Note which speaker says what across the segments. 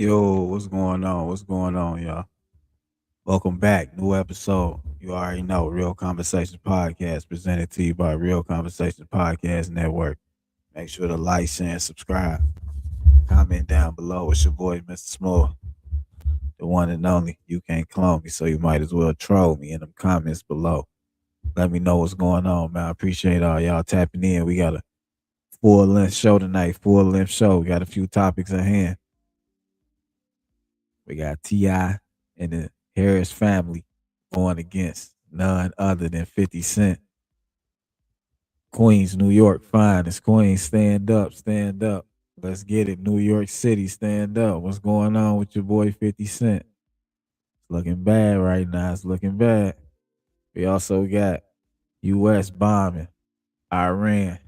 Speaker 1: Yo, what's going on? What's going on, y'all? Welcome back. New episode. You already know Real Conversations Podcast presented to you by Real Conversations Podcast Network. Make sure to like, share, and subscribe. Comment down below. It's your boy, Mr. Small, the one and only. You can't clone me, so you might as well troll me in the comments below. Let me know what's going on, man. I appreciate all y'all tapping in. We got a full length show tonight. Full length show. We got a few topics at hand. We got T.I. and the Harris family going against none other than 50 Cent. Queens, New York finest. Queens, stand up, stand up. Let's get it. New York City, stand up. What's going on with your boy 50 Cent? It's looking bad right now. It's looking bad. We also got U.S. bombing, Iran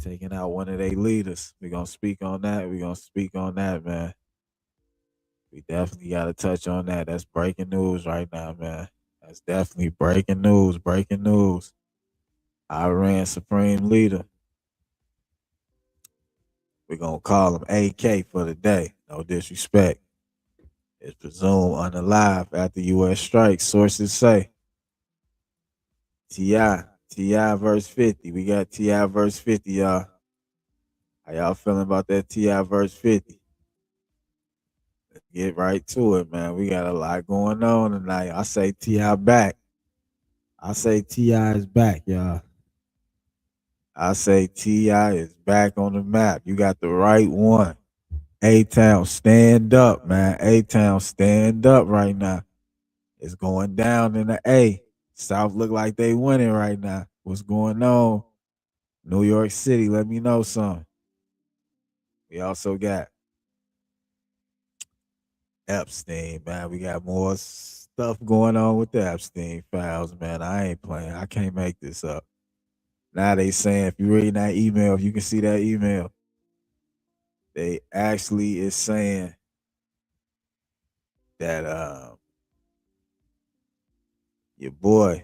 Speaker 1: taking out one of their leaders. We're going to speak on that. We're going to speak on that, man. We definitely got to touch on that. That's breaking news right now, man. That's definitely breaking news. Breaking news. Iran Supreme Leader. We're going to call him AK for the day. No disrespect. Is presumed unalive after U.S. strikes. Sources say. T.I. verse 50. We got T.I. verse 50, y'all. How y'all feeling about that T.I. verse 50? Let's get right to it, man. We got a lot going on tonight. I say T.I. back. I say T.I. is back, y'all. I say T.I. is back on the map. You got the right one. A-Town, stand up, man. A-Town, stand up right now. It's going down in the A. South look like they winning right now. What's going on? New York City, let me know something. We also got Epstein, man. We got more stuff going on with the Epstein files, man. I ain't playing. I can't make this up. Now they saying if you read that email, if you can see that email, they actually is saying that your boy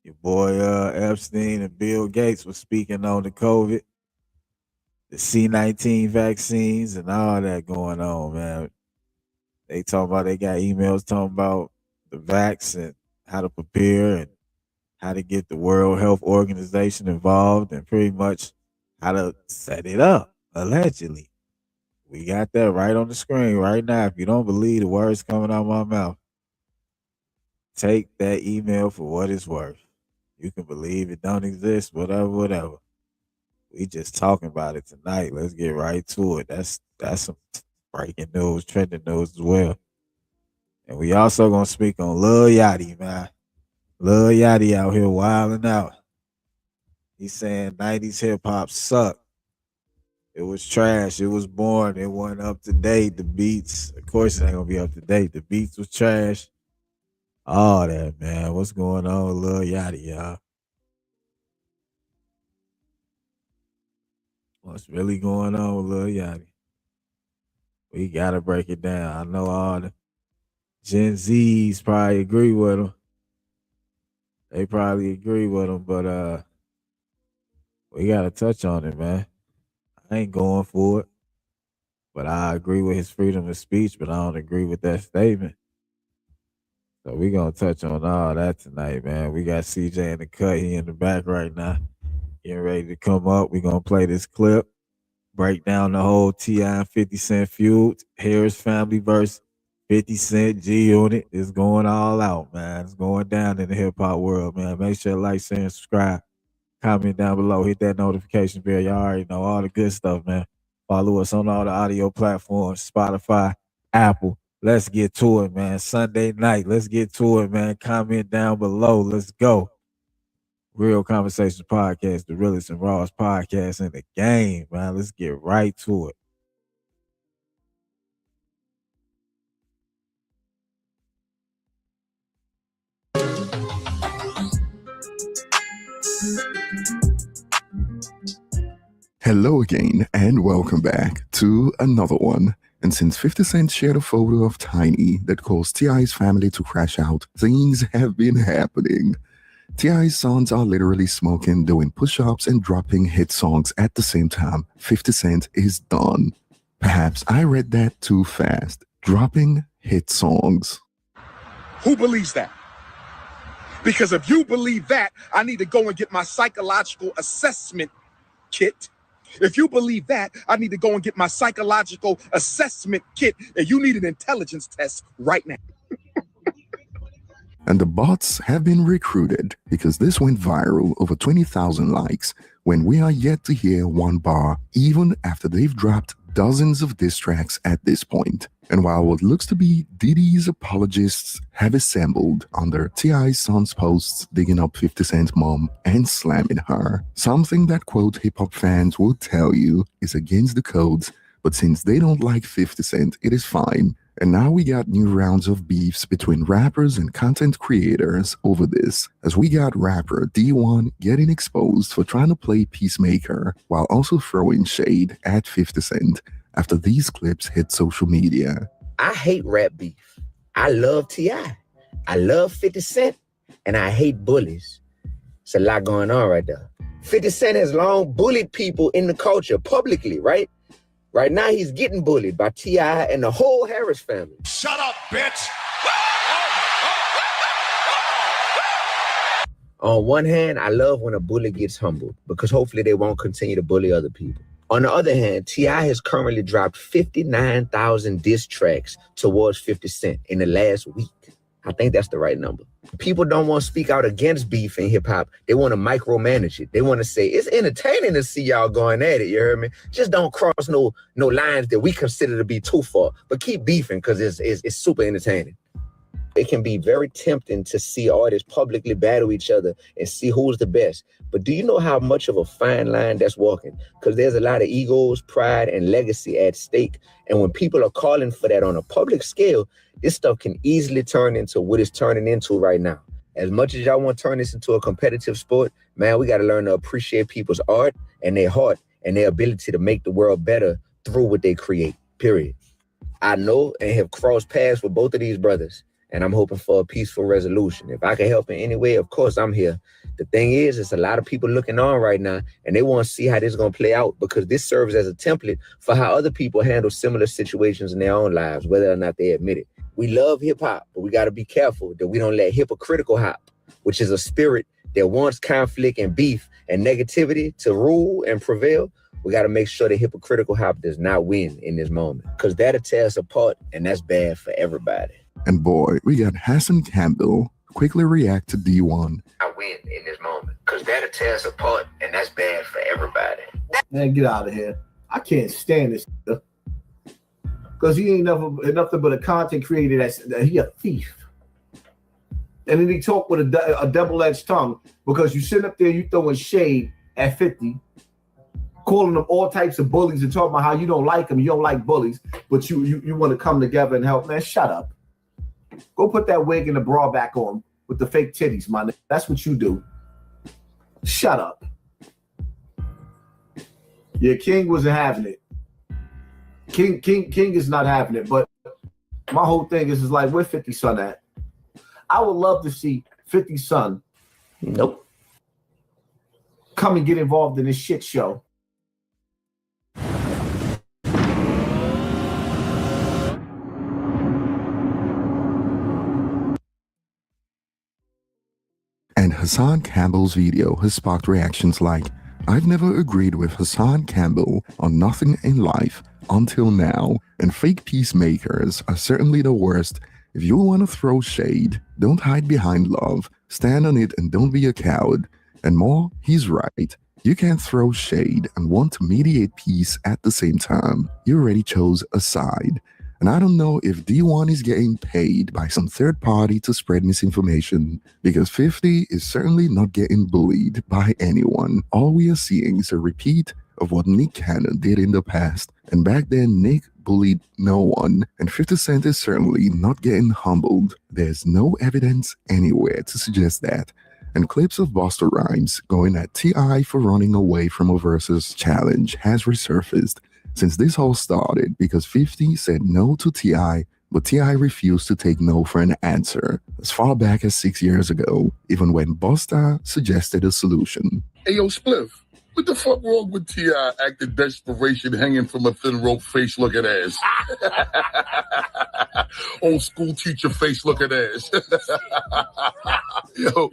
Speaker 1: Epstein and Bill Gates was speaking on the COVID, the C-19 vaccines, and all that going on, man. They talking about they got emails talking about the vaccine, how to prepare and how to get the World Health Organization involved and pretty much how to set it up, allegedly. We got that right on the screen right now. If you don't believe the words coming out of my mouth, take that email for what it's worth. You can believe it don't exist, whatever, whatever. We just talking about it tonight. Let's get right to it. That's some breaking news, trending news as well. And we also gonna speak on Lil Yachty, man. Lil Yachty out here wilding out. He's saying 90s hip hop sucked. It was trash. It was boring. It wasn't up to date. The beats, of course, it ain't gonna be up to date. The beats was trash. All that, man. What's going on with Lil Yachty, y'all? What's really going on with Lil Yachty? We gotta break it down. I know all the Gen Zs probably agree with him. They probably agree with him, but we gotta touch on it, man. I ain't going for it, but I agree with his freedom of speech, but I don't agree with that statement. So we gonna touch on all that tonight, man. We got CJ in the cut. He in the back right now, getting ready to come up. We gonna play this clip, break down the whole T.I. and 50 Cent feud. Harris family versus 50 Cent G Unit is going all out, man. It's going down in the hip hop world, man. Make sure to like, share, and subscribe. Comment down below. Hit that notification bell. Y'all already know all the good stuff, man. Follow us on all the audio platforms, Spotify, Apple. Let's get to it, man. Sunday night. Let's get to it, man. Comment down below. Let's go. Real Conversations Podcast, the realest and rawest podcast in the game, man. Let's get right to it.
Speaker 2: Hello again, and welcome back to another one. And since 50 Cent shared a photo of Tiny that caused T.I.'s family to crash out, things have been happening. T.I.'s sons are literally smoking, doing push-ups, and dropping hit songs at the same time. 50 Cent is done. Perhaps I read that too fast. Dropping hit songs.
Speaker 3: Who believes that? Because if you believe that, I need to go and get my psychological assessment kit. If you believe that, I need to go and get my psychological assessment kit, and you need an intelligence test right now.
Speaker 2: And the bots have been recruited because this went viral, over 20,000 likes, when we are yet to hear one bar, even after they've dropped dozens of diss tracks at this point. And while what looks to be Diddy's apologists have assembled under T.I.'s son's posts digging up 50 Cent's mom and slamming her, something that quote hip-hop fans will tell you is against the codes, but since they don't like 50 Cent, it is fine. And now we got new rounds of beefs between rappers and content creators over this, as we got rapper D1 getting exposed for trying to play peacemaker while also throwing shade at 50 Cent after these clips hit social media.
Speaker 4: I hate rap beef. I love T.I. I love 50 Cent, and I hate bullies. It's a lot going on right there. 50 Cent has long bullied people in the culture publicly, right? Right now, he's getting bullied by T.I. and the whole Harris family.
Speaker 3: Shut up, bitch!
Speaker 4: On one hand, I love when a bully gets humbled because hopefully they won't continue to bully other people. On the other hand, T.I. has currently dropped 59,000 diss tracks towards 50 Cent in the last week. I think that's the right number. People don't want to speak out against beef in hip hop. They want to micromanage it. They want to say, it's entertaining to see y'all going at it, you heard me? Just don't cross no lines that we consider to be too far, but keep beefing because it's super entertaining. It can be very tempting to see artists publicly battle each other and see who's the best. But do you know how much of a fine line that's walking? Because there's a lot of egos, pride, and legacy at stake. And when people are calling for that on a public scale, this stuff can easily turn into what it's turning into right now. As much as y'all want to turn this into a competitive sport, man, we got to learn to appreciate people's art and their heart and their ability to make the world better through what they create, period. I know and have crossed paths with both of these brothers, and I'm hoping for a peaceful resolution. If I can help in any way, of course, I'm here. The thing is, it's a lot of people looking on right now, and they want to see how this is going to play out because this serves as a template for how other people handle similar situations in their own lives, whether or not they admit it. We love hip-hop, but we got to be careful that we don't let hypocritical hop, which is a spirit that wants conflict and beef and negativity to rule and prevail. We got to make sure the hypocritical hop does not win in this moment because that'll tear us apart, and that's bad for everybody.
Speaker 2: And boy, we got Hassan Campbell quickly react to D1.
Speaker 4: I win in this moment because that'll tear us apart, and that's bad for everybody.
Speaker 5: Man, get out of here. I can't stand this because he ain't nothing but a content creator he a thief. And then he talk with a double-edged tongue because you sit up there, you throwing shade at 50, calling them all types of bullies and talking about how you don't like them, you don't like bullies, but you want to come together and help. Man, shut up. Go put that wig and the bra back on with the fake titties, man. That's what you do. Shut up. Yeah, King wasn't having it. King is not having it, but my whole thing is like, where 50 Son at? I would love to see 50 Son.
Speaker 4: Nope.
Speaker 5: Come and get involved in this shit show.
Speaker 2: And Hassan Campbell's video has sparked reactions like, I've never agreed with Hassan Campbell on nothing in life until now, and fake peacemakers are certainly the worst. If you want to throw shade, don't hide behind love, stand on it and don't be a coward. And more, he's right. You can't throw shade and want to mediate peace at the same time. You already chose a side. And I don't know if D1 is getting paid by some third party to spread misinformation, because 50 is certainly not getting bullied by anyone. All we are seeing is a repeat of what Nick Cannon did in the past. And back then, Nick bullied no one, and 50 Cent is certainly not getting humbled. There's no evidence anywhere to suggest that. And clips of Busta Rhymes going at T.I. for running away from a versus challenge has resurfaced since this all started because 50 said no to T.I., but T.I. refused to take no for an answer as far back as 6 years ago, even when Busta suggested a solution.
Speaker 6: Hey, yo, Spliff, What the fuck wrong with T.I. acting desperation hanging from a thin rope face looking ass? Old school teacher face looking ass. yo,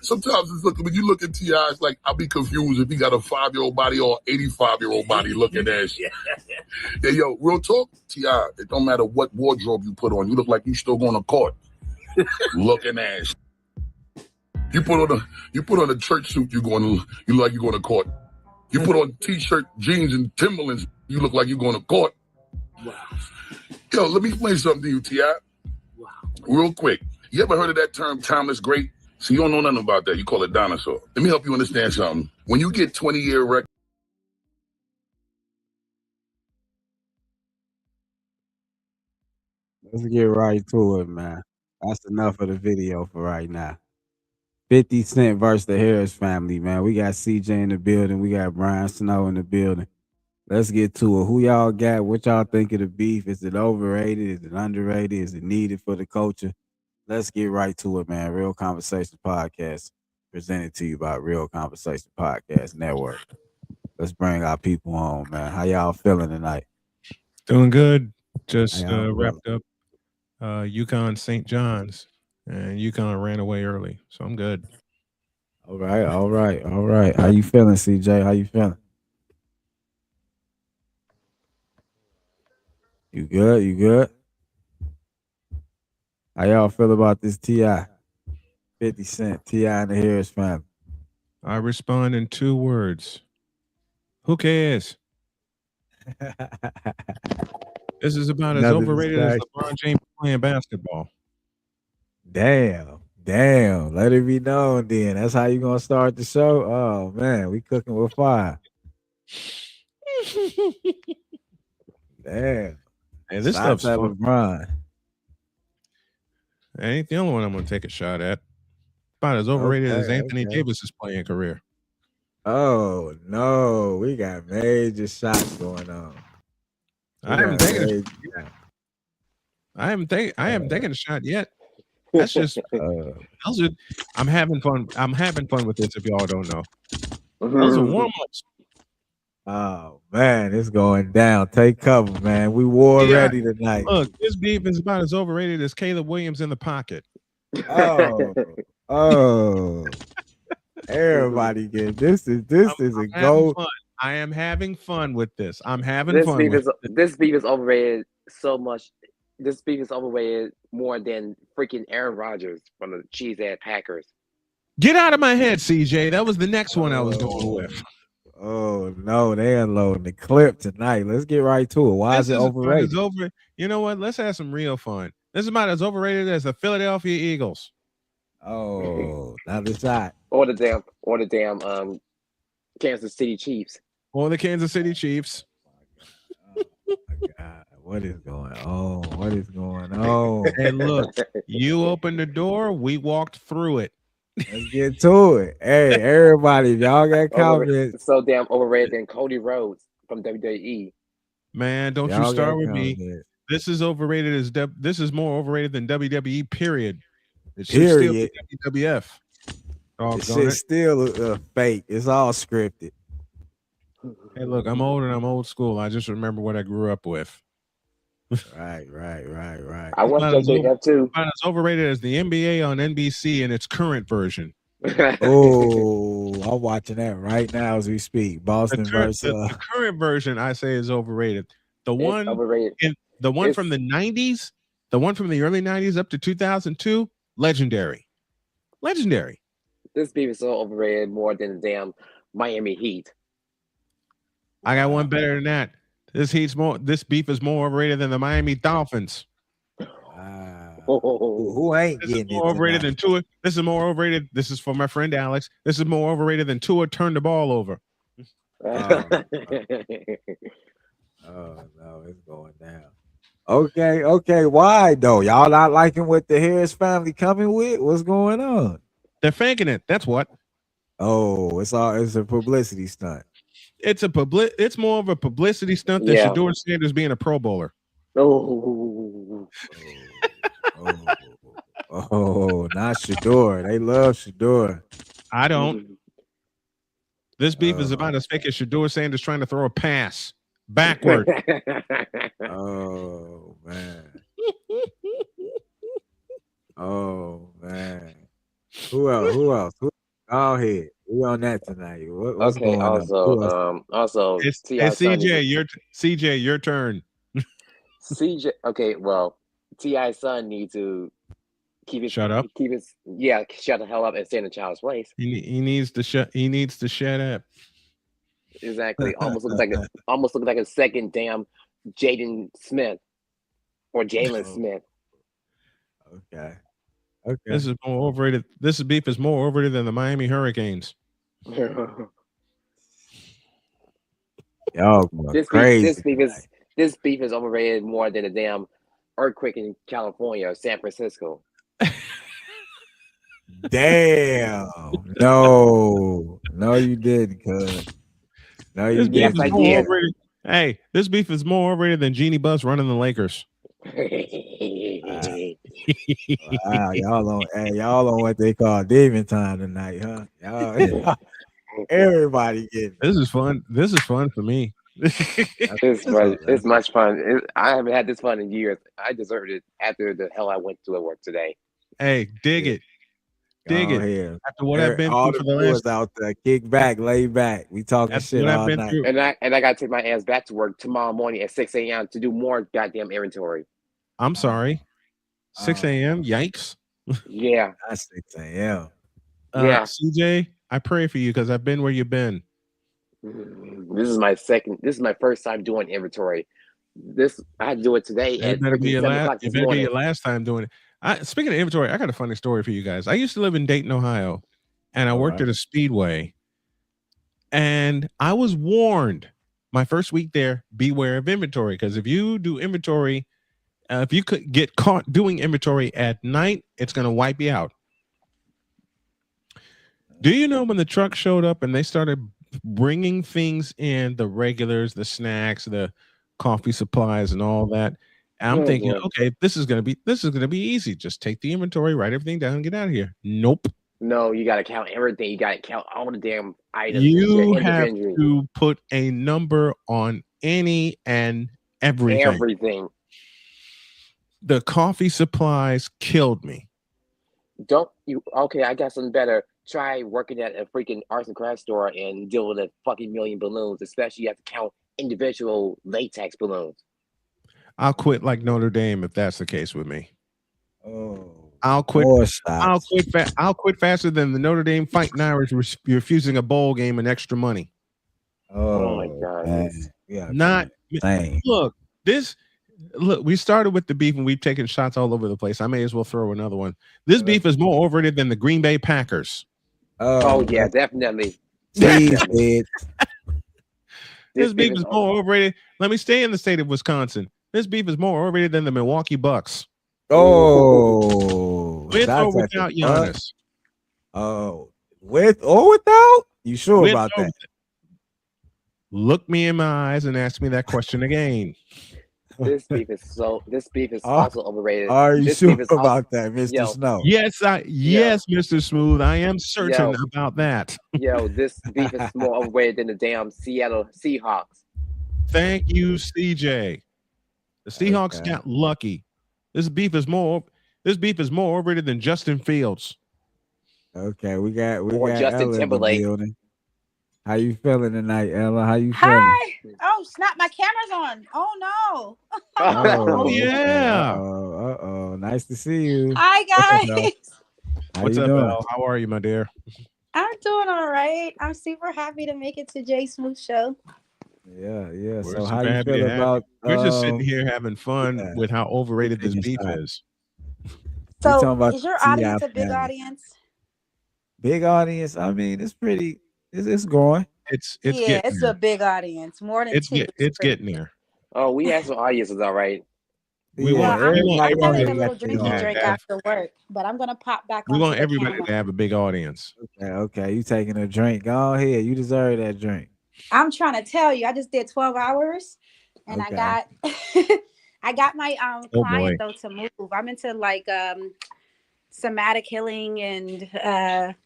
Speaker 6: sometimes it's looking, when you look at T.I., it's like, I'll be confused if he got a 5-year-old body or 85-year-old body looking ass. Yeah, yo, real talk, T.I., it don't matter what wardrobe you put on, you look like you still going to court. Looking ass. You put on a church suit, you look like you're going to court. You put on t-shirt, jeans, and Timberlands, you look like you're going to court. Wow. Yo, let me explain something to you, T.I. Wow. Real quick. You ever heard of that term, timeless great? So you don't know nothing about that. You call it dinosaur. Let me help you understand something. When you get 20-year record.
Speaker 1: Let's get right to it, man. That's enough of the video for right now. 50 Cent versus the Harris family, man. We got CJ in the building. We got Brian Snow in the building. Let's get to it. Who y'all got? What y'all think of the beef? Is it overrated? Is it underrated? Is it needed for the culture? Let's get right to it, man. Real Conversation Podcast presented to you by Real Conversation Podcast Network. Let's bring our people on, man. How y'all feeling tonight?
Speaker 7: Doing good. Just wrapped up UConn St. John's, and UConn ran away early, so I'm good.
Speaker 1: All right. How you feeling, CJ? How you feeling? You good? How y'all feel about this T.I.? 50 Cent, T.I. and the Harris family.
Speaker 7: I respond in 2 words. Who cares? This is about as overrated as LeBron James playing basketball.
Speaker 1: Damn. Let it be known then. That's how you gonna start the show? Oh man, we cooking with fire. Damn.
Speaker 7: Hey, this stuff's fun.
Speaker 1: LeBron.
Speaker 7: Ain't the only one I'm gonna take a shot at. About as overrated as Anthony Davis's playing career.
Speaker 1: Oh no, we got major shots going on.
Speaker 7: I haven't taken a shot yet. That's just I'm having fun. I'm having fun with this. If y'all don't know, those are warm-ups.
Speaker 1: Oh man, it's going down. Take cover, man. We war ready tonight.
Speaker 7: Look, this beef is about as overrated as Caleb Williams in the pocket.
Speaker 1: Oh. Everybody get this is a goal.
Speaker 7: I am having fun with this. I'm having fun with
Speaker 8: this beef is overrated so much. This beef is overrated more than freaking Aaron Rodgers from the cheese-ass Packers.
Speaker 7: Get out of my head, CJ. That was the next one I was going with.
Speaker 1: Oh no, they unloading the clip tonight. Let's get right to it. Why is it overrated?
Speaker 7: You know what? Let's have some real fun. This is about as overrated as the Philadelphia Eagles.
Speaker 1: Oh, now the shot.
Speaker 8: Or the damn Kansas City Chiefs.
Speaker 7: Or the Kansas City Chiefs.
Speaker 1: Oh my God. What is going on?
Speaker 7: Hey, look, you opened the door, we walked through it.
Speaker 1: Let's get to it. Hey, everybody, if y'all got comments.
Speaker 8: So damn overrated than Cody Rhodes from WWE.
Speaker 7: Man, don't you start with me. This is overrated as this is more overrated than WWE, period. It should still be WWF.
Speaker 1: It's still fake. It's all scripted.
Speaker 7: Hey, look, I'm old and I'm old school. I just remember what I grew up with.
Speaker 1: Right.
Speaker 8: I watched WWF too.
Speaker 7: About as overrated as the NBA on NBC in its current version.
Speaker 1: Oh, I'm watching that right now as we speak. Boston versus
Speaker 7: the current version, I say, is overrated. The one from the 90s, the one from the early 90s up to 2002, legendary.
Speaker 8: This beef is so overrated more than the damn Miami Heat.
Speaker 7: I got one better than that. This beef is more overrated than the Miami Dolphins.
Speaker 1: Who ain't getting
Speaker 7: more overrated than Tua? This is more overrated. This is for my friend Alex. This is more overrated than Tua turned the ball over.
Speaker 1: Oh no, it's going down. Okay. Why though? Y'all not liking what the Harris family coming with? What's going on?
Speaker 7: They're faking it. That's what.
Speaker 1: Oh, it's a publicity stunt.
Speaker 7: It's more of a publicity stunt than Shedeur Sanders being a Pro Bowler.
Speaker 1: Oh, not Shedeur. They love Shedeur.
Speaker 7: I don't. This beef is about as fake as Shador Sanders trying to throw a pass backward.
Speaker 1: Oh man. Oh man. Who else? Who else? Go ahead. We on that tonight. What's
Speaker 8: Okay.
Speaker 1: going on? Who else?
Speaker 8: Also,
Speaker 7: It's
Speaker 8: T.I. son
Speaker 7: CJ, your turn.
Speaker 8: CJ. Okay, well, T.I. son needs to
Speaker 7: Shut up.
Speaker 8: Shut the hell up and stay in the child's place.
Speaker 7: He needs to shut up.
Speaker 8: Exactly. Almost looks like a second damn Jaden Smith or Jalen Smith.
Speaker 1: Okay.
Speaker 7: This is more overrated. This beef is more overrated than the Miami Hurricanes.
Speaker 1: Y'all crazy.
Speaker 8: This beef is overrated more than a damn earthquake in California or San Francisco.
Speaker 1: Damn. No, you didn't, cuz. No, you
Speaker 7: This beef
Speaker 1: didn't.
Speaker 7: is more overrated. Hey, this beef is more overrated than Jeannie Buss running the Lakers.
Speaker 1: Wow, y'all on what they call demon time tonight, huh? Y'all, everybody getting
Speaker 7: this is fun. This is fun for me.
Speaker 8: It's much fun. I haven't had this fun in years. I deserved it after the hell I went to at work today.
Speaker 7: Hey, dig it.
Speaker 1: Here.
Speaker 7: After what I've been
Speaker 1: all
Speaker 7: through
Speaker 1: the
Speaker 7: for the last
Speaker 1: out there, kick back, lay back. We talking shit all night.
Speaker 8: And I gotta take my ass back to work tomorrow morning at 6 a.m. to do more goddamn inventory.
Speaker 7: I'm sorry. 6 a.m. Yikes.
Speaker 8: Yeah.
Speaker 1: That's 6 a.m.
Speaker 8: Yeah.
Speaker 7: CJ, I pray for you because I've been where you've been.
Speaker 8: This is my first time doing inventory. I had to do it today
Speaker 7: It
Speaker 8: at
Speaker 7: better be
Speaker 8: 7 o'clock
Speaker 7: it
Speaker 8: this
Speaker 7: better be
Speaker 8: morning.
Speaker 7: your last time doing it. Speaking of inventory, I got a funny story for you guys. I used to live in Dayton, Ohio, and I worked at a Speedway. And I was warned my first week there, beware of inventory. Because if you do inventory, if you could get caught doing inventory at night, it's going to wipe you out. Do you know when the truck showed up and they started bringing things in, the regulars, the snacks, the coffee supplies and all that? I'm thinking, okay, this is gonna be easy. Just take the inventory, write everything down, and get out of here. Nope.
Speaker 8: No, you gotta count everything. You gotta count all the damn items.
Speaker 7: You have to put a number on any and everything.
Speaker 8: Everything.
Speaker 7: The coffee supplies killed me.
Speaker 8: Okay, I got something better. Try working at a freaking arts and crafts store and deal with a fucking million balloons, especially you have to count individual latex balloons.
Speaker 7: I'll quit like Notre Dame if that's the case with me.
Speaker 1: Oh,
Speaker 7: I'll quit. I'll quit faster than the Notre Dame Fighting Irish refusing a bowl game and extra money.
Speaker 8: Oh my god!
Speaker 7: Look, we started with the beef and we've taken shots all over the place. I may as well throw another one. This beef is more overrated than the Green Bay Packers.
Speaker 8: Oh yeah, definitely.
Speaker 7: This beef is more overrated. Let me stay in the state of Wisconsin. This beef is more overrated than the Milwaukee Bucks.
Speaker 1: Oh,
Speaker 7: with or without Giannis?
Speaker 1: Oh, with or without? You sure about that?
Speaker 7: Look me in my eyes and ask me that question again.
Speaker 8: This beef is also overrated.
Speaker 1: Are you sure about that, Mr. Snow?
Speaker 7: Yes, Mr. Smooth. I am certain about that.
Speaker 8: This beef is more overrated than the damn Seattle Seahawks.
Speaker 7: Thank you, CJ. The Seahawks got lucky. This beef is more overrated than Justin Fields.
Speaker 1: Okay, we got
Speaker 8: Justin
Speaker 1: Ella
Speaker 8: Timberlake.
Speaker 1: in the building. How you feeling tonight, Ella? How you feeling?
Speaker 9: Hi. Oh, snap! My camera's on. Oh no.
Speaker 7: Oh yeah.
Speaker 1: Uh-oh. Nice to see you.
Speaker 9: Hi guys.
Speaker 7: What's up, Elle? How are you, my dear?
Speaker 9: I'm doing all right. I'm super happy to make it to Jay Smooth show.
Speaker 1: Yeah. So how you feel about?
Speaker 7: We're just sitting here having fun with how overrated this beef is.
Speaker 9: So, is your audience a big audience?
Speaker 1: Big audience. I mean, it's pretty. It's growing.
Speaker 7: It's
Speaker 9: a big audience. More than
Speaker 7: it's getting there.
Speaker 8: Oh, we have some audiences, all right.
Speaker 9: I'm having a little drinky drink after work, but I'm gonna pop back.
Speaker 7: We want everybody to have a big audience.
Speaker 1: Okay. You taking a drink? Go ahead. You deserve that drink.
Speaker 9: I'm trying to tell you, I just did 12 hours, and I got my client though to move. I'm into like somatic healing and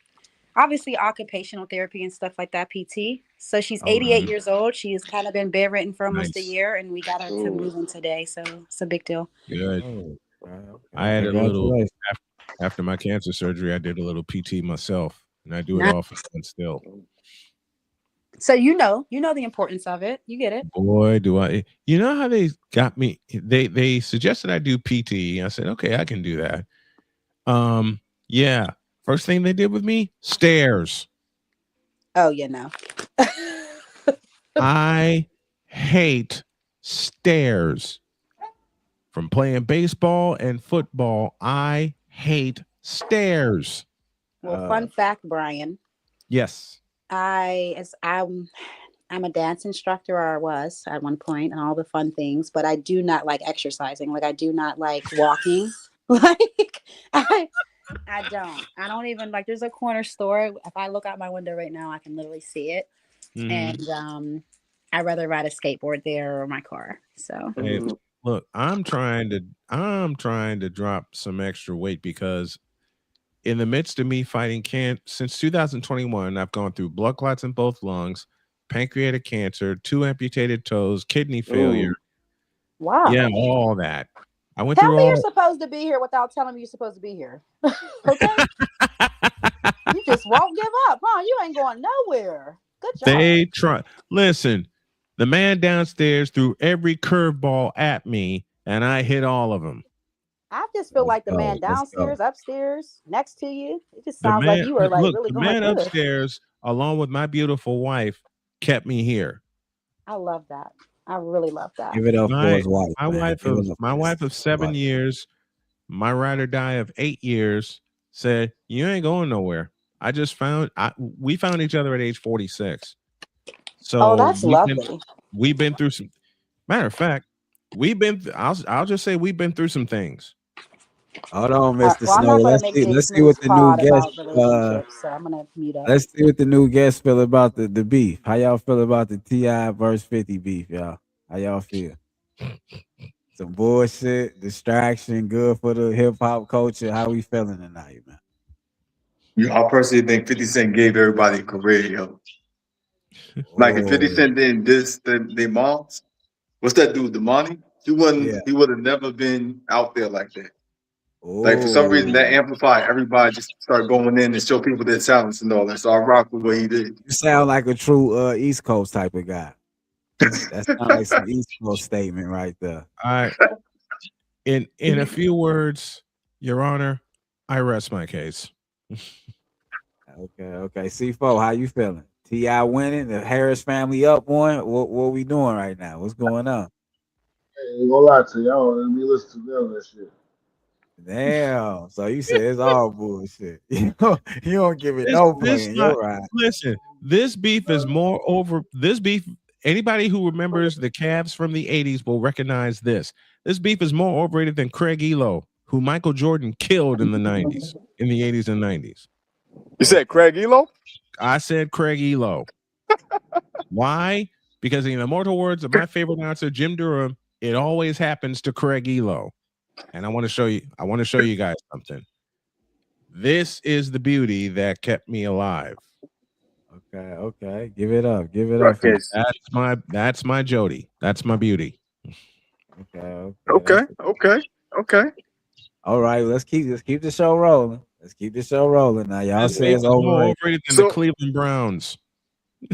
Speaker 9: obviously occupational therapy and stuff like that, PT. So she's
Speaker 1: All
Speaker 9: 88
Speaker 1: right.
Speaker 9: years old. She's kind of been bedridden for almost a
Speaker 7: Nice.
Speaker 9: year, and we got her to
Speaker 8: Ooh.
Speaker 9: move in today. So it's a big deal.
Speaker 7: Good.
Speaker 1: Oh, okay.
Speaker 7: I had a little
Speaker 1: Congratulations.
Speaker 7: after my cancer surgery. I did a little PT myself, and I do it
Speaker 9: Nice.
Speaker 7: all for fun still.
Speaker 9: So you know the importance of it. You get it.
Speaker 7: Boy, do I! You know how they got me? They suggested I do PT. I said, okay, I can do that. Yeah. First thing they did with me, stairs.
Speaker 9: Oh, you know.
Speaker 7: I hate stairs. From playing baseball and football, I hate stairs.
Speaker 9: Well, fun fact, Brian.
Speaker 7: Yes.
Speaker 9: I'm a dance instructor, or I was at one point, and all the fun things, but I do not like exercising. Like I do not like walking. Like I don't even like. There's a corner store. If I look out my window right now, I can literally see it.
Speaker 7: Mhm.
Speaker 9: And I'd rather ride a skateboard there or my car. So
Speaker 7: Hey, look, I'm trying to drop some extra weight because in the midst of me fighting since 2021, I've gone through blood clots in both lungs, pancreatic cancer, 2 amputated toes, kidney failure.
Speaker 9: wow.
Speaker 7: Yeah, all that. I went
Speaker 9: Tell
Speaker 7: through
Speaker 9: me
Speaker 7: all.
Speaker 9: you're supposed to be here without telling me you're supposed to be here. Okay? You just won't give up, huh? You ain't going nowhere. Good job.
Speaker 7: They try. Listen, the man downstairs threw every curveball at me, and I hit all of them.
Speaker 9: I just feel like the
Speaker 1: go,
Speaker 9: man
Speaker 1: let's go.
Speaker 9: downstairs, upstairs, next to you. It just
Speaker 7: The
Speaker 9: sounds like
Speaker 7: man,
Speaker 9: you were like
Speaker 7: look,
Speaker 9: really
Speaker 7: the
Speaker 9: going
Speaker 7: man
Speaker 9: good.
Speaker 7: upstairs, along with my beautiful wife, kept me here.
Speaker 9: I love that. I really love that.
Speaker 1: Give it up for his wife.
Speaker 7: My
Speaker 1: man.
Speaker 7: wife
Speaker 1: Give it
Speaker 7: of
Speaker 1: up
Speaker 7: my
Speaker 1: for
Speaker 7: wife
Speaker 1: his
Speaker 7: of 7
Speaker 1: wife.
Speaker 7: years, my ride or die of 8 years, said, "You ain't going nowhere." We found each other at age 46. So
Speaker 9: Oh, that's lovely.
Speaker 7: we've been through some. Matter of fact, I'll just say we've been through some things.
Speaker 1: Hold on, Mr.
Speaker 9: Well, I'm
Speaker 1: Snow.
Speaker 9: not going
Speaker 1: Let's
Speaker 9: to make
Speaker 1: see.
Speaker 9: the
Speaker 1: Let's see what
Speaker 9: snooze
Speaker 1: the new
Speaker 9: pod
Speaker 1: guest.
Speaker 9: about relationships, so I'm going to mute up.
Speaker 1: Let's see what the new guest feel about the beef. How y'all feel about the T.I. verse 50 beef, y'all? How y'all feel? Some bullshit, distraction, good for the hip hop culture. How we feeling tonight, man?
Speaker 10: I personally think 50 Cent gave everybody a career, yo. Like if 50 Cent didn't diss their moms, what's that dude, Damani? He would have never been out there like that. Like for some reason that amplified everybody just started going in and show people their talents and all that. So I rock with what he did.
Speaker 1: You sound like a true East Coast type of guy. That sounds like some East Coast statement right there.
Speaker 7: In a few words, Your Honor, I rest my case.
Speaker 1: Okay. C4, how you feeling? T.I. winning, the Harris family up one. What we doing right now? What's going on?
Speaker 11: I ain't gonna lie to y'all. Let me listen to them and shit.
Speaker 1: Damn. So you say it's all bullshit. You don't give it no play. You're right.
Speaker 7: Listen, this beef is more over. This beef, anybody who remembers the Cavs from the 80s will recognize this. This beef is more overrated than Craig Elo, who Michael Jordan killed in the 90s, in the 80s and 90s.
Speaker 10: You said Craig Elo?
Speaker 7: I said Craig Elo. Why? Because in the immortal words of my favorite announcer, Jim Durham, it always happens to Craig Elo. And I want to show you guys something. This is the beauty that kept me alive.
Speaker 1: Okay. Give it up.
Speaker 7: That's my Jody. That's my beauty.
Speaker 1: Okay. All right, let's keep the show rolling. Now, y'all say it's overrated.
Speaker 7: Than the Cleveland Browns.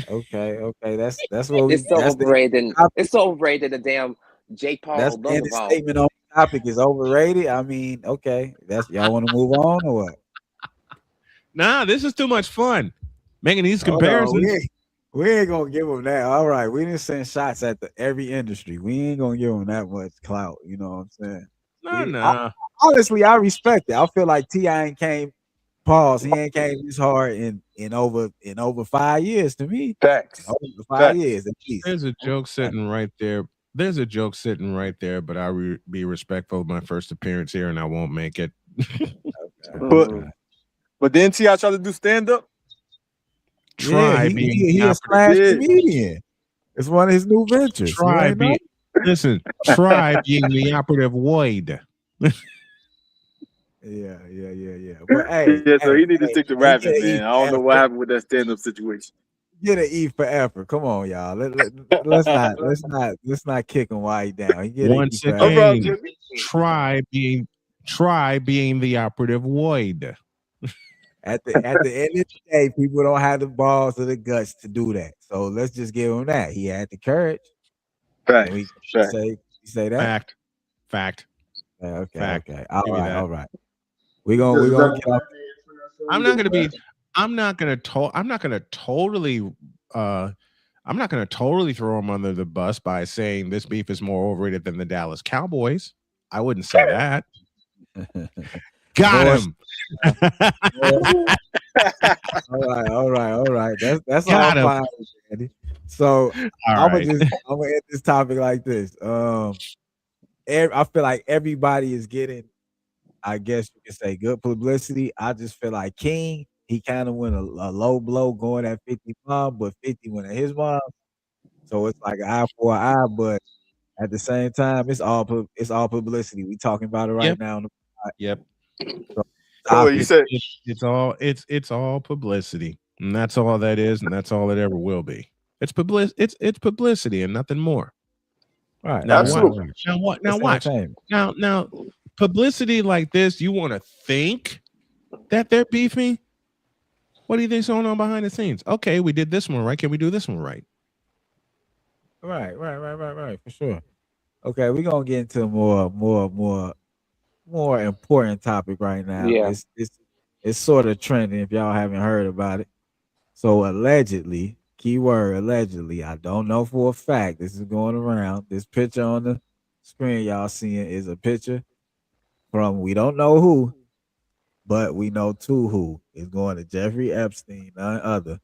Speaker 1: Okay. That's what we.
Speaker 8: It's so overrated. It's so overrated. The damn Jake Paul.
Speaker 1: That's the statement on the topic is overrated. I mean, okay. That's y'all want to move on or what?
Speaker 7: Nah, this is too much fun. Making these comparisons.
Speaker 1: We ain't gonna give them that. All right, we didn't send shots at every industry. We ain't gonna give them that much clout. You know what I'm saying?
Speaker 7: No.
Speaker 1: Honestly, I respect it. I feel like T.I. ain't came. Pause. He ain't came this hard in over 5 years to me.
Speaker 10: Facts.
Speaker 1: Over 5 years at least.
Speaker 7: There's a joke sitting right there. But I'll be respectful of my first appearance here, and I won't make it.
Speaker 10: But then T.I. tried to do stand up.
Speaker 1: He a slash comedian. It's one of his new ventures.
Speaker 7: Try being the operative word.
Speaker 1: Yeah. But hey,
Speaker 10: Yeah, so
Speaker 1: hey,
Speaker 10: he need to
Speaker 1: hey,
Speaker 10: stick to
Speaker 1: hey, get
Speaker 10: rapping,
Speaker 1: an E
Speaker 10: man. I
Speaker 1: for
Speaker 10: don't know what
Speaker 1: effort.
Speaker 10: happened with that stand-up situation.
Speaker 1: Get an E for effort. Come on, y'all. Let's not kick him while he down. He get an E
Speaker 7: Once
Speaker 1: for
Speaker 10: No
Speaker 1: effort.
Speaker 10: problem,
Speaker 7: again,
Speaker 10: Jimmy.
Speaker 7: try being the operative Void.
Speaker 1: At the end of the day, people don't have the balls or the guts to do that. So let's just give him that. He had the courage.
Speaker 10: Right.
Speaker 1: Can we
Speaker 10: Right.
Speaker 1: say that?
Speaker 7: Fact.
Speaker 1: Okay.
Speaker 7: Give me
Speaker 1: All
Speaker 7: that.
Speaker 1: right. We're gonna get off.
Speaker 7: I'm not gonna totally throw him under the bus by saying this beef is more overrated than the Dallas Cowboys. I wouldn't say that. Got him.
Speaker 1: All right. That's
Speaker 7: Got
Speaker 1: all
Speaker 7: him.
Speaker 1: fine, Andy. So I'm gonna end this topic like this. I feel like everybody is getting, I guess you could say, good publicity. I just feel like King, he kind of went a low blow going at 50 mom, but 50 went at his mom. So it's like an eye for an eye, but at the same time, it's all publicity. We talking about it right now.
Speaker 7: Yep.
Speaker 1: So,
Speaker 10: Oh, you said
Speaker 7: it's all publicity, and that's all that is, and that's all it ever will be. It's publicity and nothing more.
Speaker 1: Right.
Speaker 7: Now,
Speaker 10: absolutely.
Speaker 7: watch. Now, publicity like this, you want to think that they're beefing? What do you think's going on behind the scenes? Okay, we did this one right. Can we do this one right?
Speaker 1: Right. For sure. Okay, we're gonna get into a more important topic right now.
Speaker 8: Yeah.
Speaker 1: It's sort of trending if y'all haven't heard about it. So allegedly, keyword allegedly, I don't know for a fact. This is going around. This picture on the screen y'all seeing is a picture from we don't know who, but we know to who. It's going to Jeffrey Epstein, none other.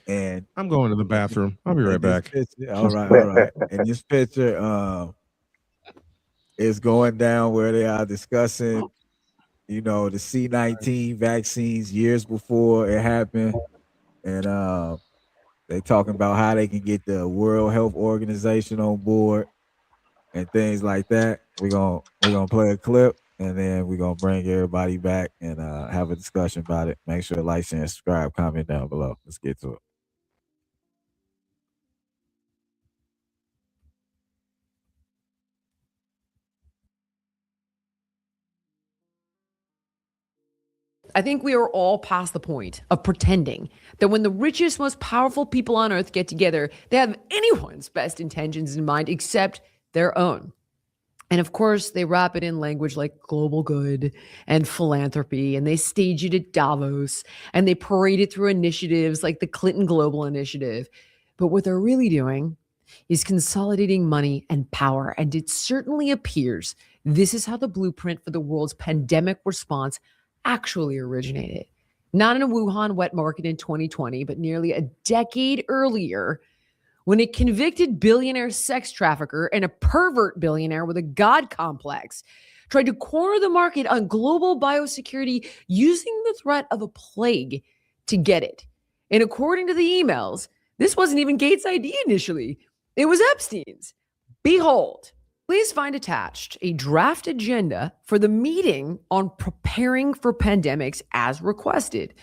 Speaker 1: And
Speaker 7: I'm going to the bathroom. I'll be right back.
Speaker 1: All right. And this picture is going down where they are discussing, the C-19 vaccines years before it happened. And they talking about how they can get the World Health Organization on board and things like that. We're gonna play a clip and then we're gonna bring everybody back and have a discussion about it. Make sure to like, share, and subscribe, comment down below. Let's get to it.
Speaker 12: I think we are all past the point of pretending that when the richest, most powerful people on earth get together, they have anyone's best intentions in mind except their own. And of course, they wrap it in language like global good and philanthropy, and they stage it at Davos, and they parade it through initiatives like the Clinton Global Initiative. But what they're really doing is consolidating money and power, and it certainly appears this is how the blueprint for the world's pandemic response actually originated. Not in a Wuhan wet market in 2020, but nearly a decade earlier, when a convicted billionaire sex trafficker and a pervert billionaire with a God complex tried to corner the market on global biosecurity using the threat of a plague to get it. And according to the emails, this wasn't even Gates' idea initially. It was Epstein's. Behold, please find attached a draft agenda for the meeting on preparing for pandemics as requested.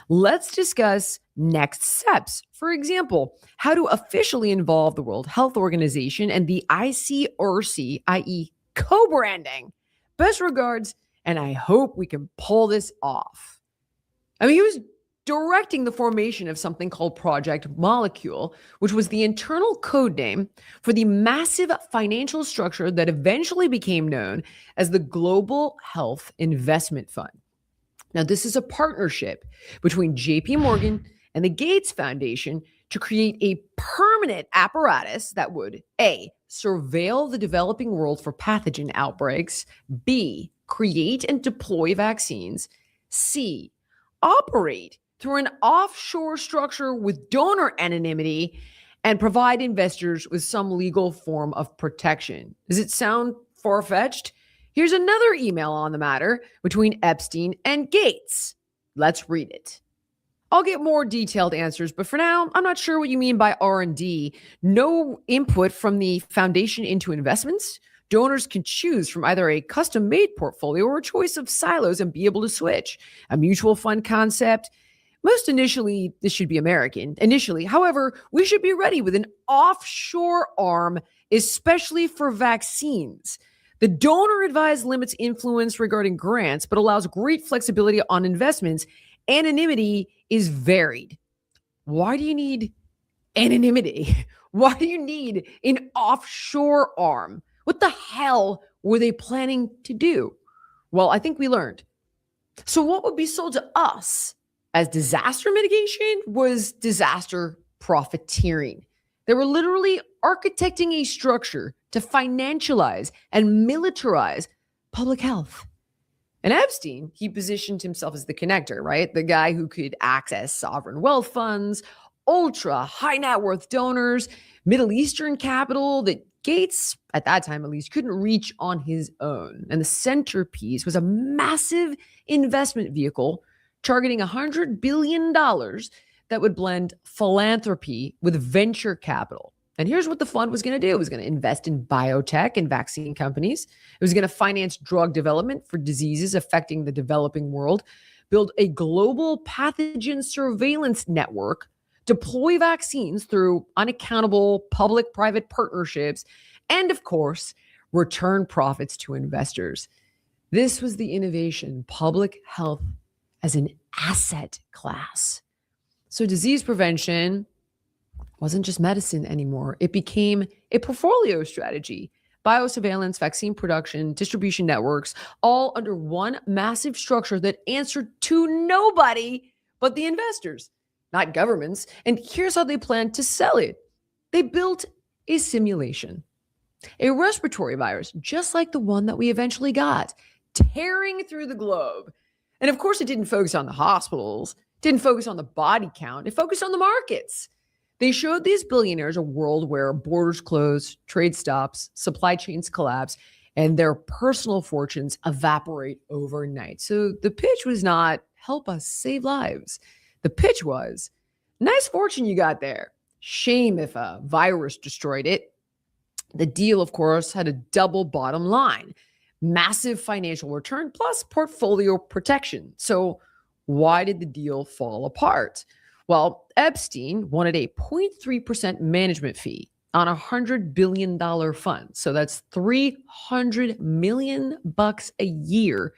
Speaker 12: Let's discuss next steps. For example, how to officially involve the World Health Organization and the ICRC, i.e. co-branding. Best regards, and I hope we can pull this off. I mean, he was directing the formation of something called Project Molecule, which was the internal code name for the massive financial structure that eventually became known as the Global Health Investment Fund. Now, this is a partnership between JP Morgan and the Gates Foundation to create a permanent apparatus that would A, surveil the developing world for pathogen outbreaks, B, create and deploy vaccines, C, operate through an offshore structure with donor anonymity, and provide investors with some legal form of protection. Does it sound far-fetched? Here's another email on the matter between Epstein and Gates. Let's read it. I'll get more detailed answers, but for now, I'm not sure what you mean by R&D. No input from the foundation into investments, Donors can choose from either a custom-made portfolio or a choice of silos and be able to switch. A mutual fund concept. Most initially, this should be American. Initially, however, we should be ready with an offshore arm, especially for vaccines. The donor-advised limits influence regarding grants, but allows great flexibility on investments. Anonymity is varied. Why do you need anonymity? Why do you need an offshore arm? What the hell were they planning to do? Well, I think we learned. So what would be sold to us as disaster mitigation was disaster profiteering. They were literally architecting a structure to financialize and militarize public health. And Epstein, he positioned himself as the connector, right? The guy who could access sovereign wealth funds, ultra high net worth donors, Middle Eastern capital that Gates, at that time at least, couldn't reach on his own. And the centerpiece was a massive investment vehicle targeting $100 billion that would blend philanthropy with venture capital. And here's what the fund was going to do. It was going to invest in biotech and vaccine companies. It was going to finance drug development for diseases affecting the developing world, build a global pathogen surveillance network, deploy vaccines through unaccountable public-private partnerships, and of course, return profits to investors. This was the innovation, public health as an asset class. So disease prevention wasn't just medicine anymore. It became a portfolio strategy. Biosurveillance, vaccine production, distribution networks, all under one massive structure that answered to nobody but the investors, not governments. And here's how they planned to sell it. They built a simulation, a respiratory virus, just like the one that we eventually got, tearing through the globe. And of course, it didn't focus on the hospitals, didn't focus on the body count. It focused on the markets. They showed these billionaires a world where borders close, trade stops, supply chains collapse, and their personal fortunes evaporate overnight. So the pitch was not help us save lives. The pitch was nice fortune you got there. Shame if a virus destroyed it. The deal, of course, had a double bottom line. Massive financial return plus portfolio protection. So why did the deal fall apart? Well, Epstein wanted a 0.3% management fee on a $100 billion fund. So that's $300 million a year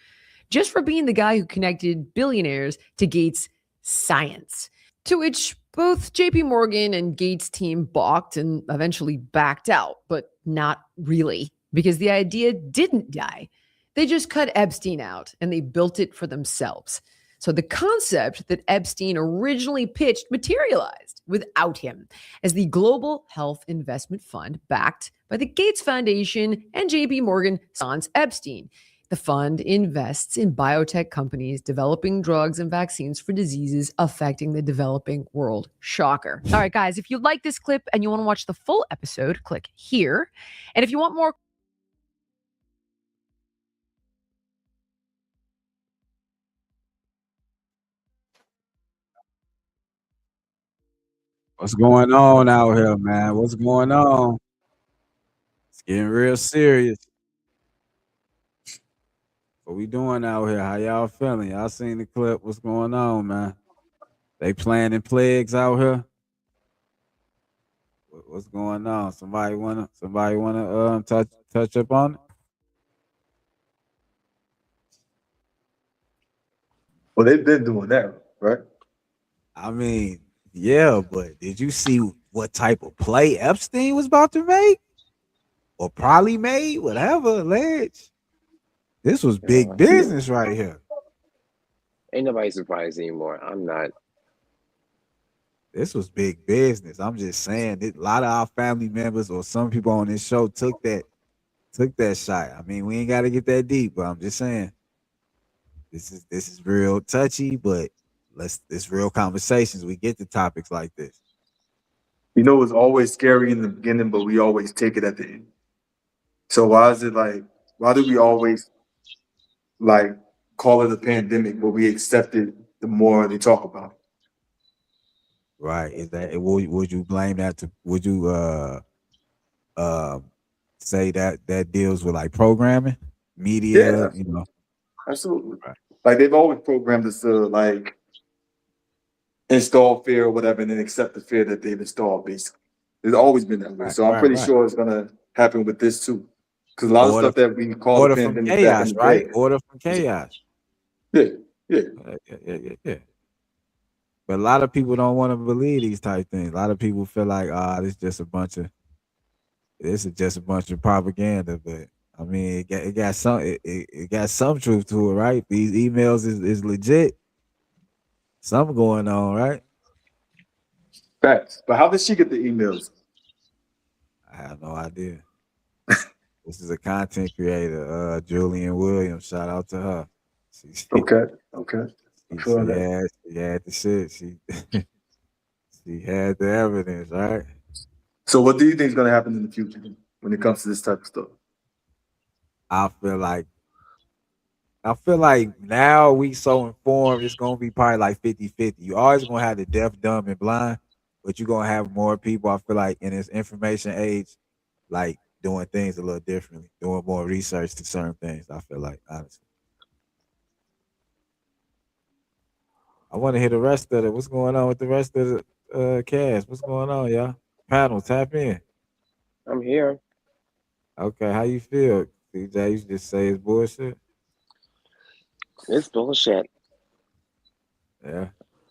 Speaker 12: just for being the guy who connected billionaires to Gates' science, to which both JP Morgan and Gates' team balked and eventually backed out, but not really, because the idea didn't die. They just cut Epstein out and they built it for themselves. So the concept that Epstein originally pitched materialized without him as the Global Health Investment Fund backed by the Gates Foundation and JP Morgan sans Epstein. The fund invests in biotech companies developing drugs and vaccines for diseases affecting the developing world. Shocker. All right, guys, if you like this clip and you want to watch the full episode, click here. And if you want more
Speaker 1: What's going on out here, man? What's going on? It's getting real serious. What we doing out here? How y'all feeling? Y'all seen the clip? What's going on, man? They planning plagues out here? What's going on? Somebody wanna touch up on it?
Speaker 10: Well, they've been doing that, right?
Speaker 1: I mean, yeah, but did you see what type of play Epstein was about to make? Or probably made, whatever, alleged. This was big business right here.
Speaker 8: Ain't nobody surprised anymore. I'm not.
Speaker 1: This was big business. I'm just saying that a lot of our family members or some people on this show took that shot. I mean, we ain't got to get that deep, but I'm just saying this is real touchy, but it's real conversations. We get to topics like this.
Speaker 10: You know, it's always scary in the beginning, but we always take it at the end. So why do we always like call it a pandemic, but we accept it the more they talk about it?
Speaker 1: Right. Is that would you blame that to say that deals with like programming, media,
Speaker 10: Yeah,
Speaker 1: you know.
Speaker 10: absolutely.
Speaker 1: Right.
Speaker 10: Like they've always programmed us to like install fear or whatever, and then accept the fear that they've installed. Basically, it's always been that way.
Speaker 1: Right,
Speaker 10: So I'm
Speaker 1: right,
Speaker 10: pretty
Speaker 1: right.
Speaker 10: sure it's gonna happen with this too, because a lot of
Speaker 1: Order
Speaker 10: stuff that we call the
Speaker 1: order from
Speaker 10: pandemic back in
Speaker 1: chaos,
Speaker 10: the
Speaker 1: right?
Speaker 10: day.
Speaker 1: Order from chaos.
Speaker 10: Yeah, yeah.
Speaker 1: Yeah. But a lot of people don't want to believe these type things. A lot of people feel like, this is just a bunch of propaganda. But I mean, it got some truth to it, right? These emails is legit. Something going on, right?
Speaker 10: Facts. But how did she get the emails?
Speaker 1: I have no idea. This is a content creator, Julian Williams. Shout out to her.
Speaker 10: Okay.
Speaker 1: She had the shit. She had the evidence, right?
Speaker 10: So what do you think is gonna happen in the future when it comes to this type of stuff?
Speaker 1: I feel like now we so informed, it's gonna be probably like 50-50. You always gonna have the deaf, dumb, and blind, but you're gonna have more people, I feel like, in this information age, like doing things a little differently, doing more research to certain things. I feel like, honestly. I want to hear the rest of it. What's going on with the rest of the cast? What's going on, y'all? Panel, tap in.
Speaker 8: I'm here.
Speaker 1: Okay, how you feel? CJ, you just say it's bullshit?
Speaker 8: It's bullshit.
Speaker 1: Yeah.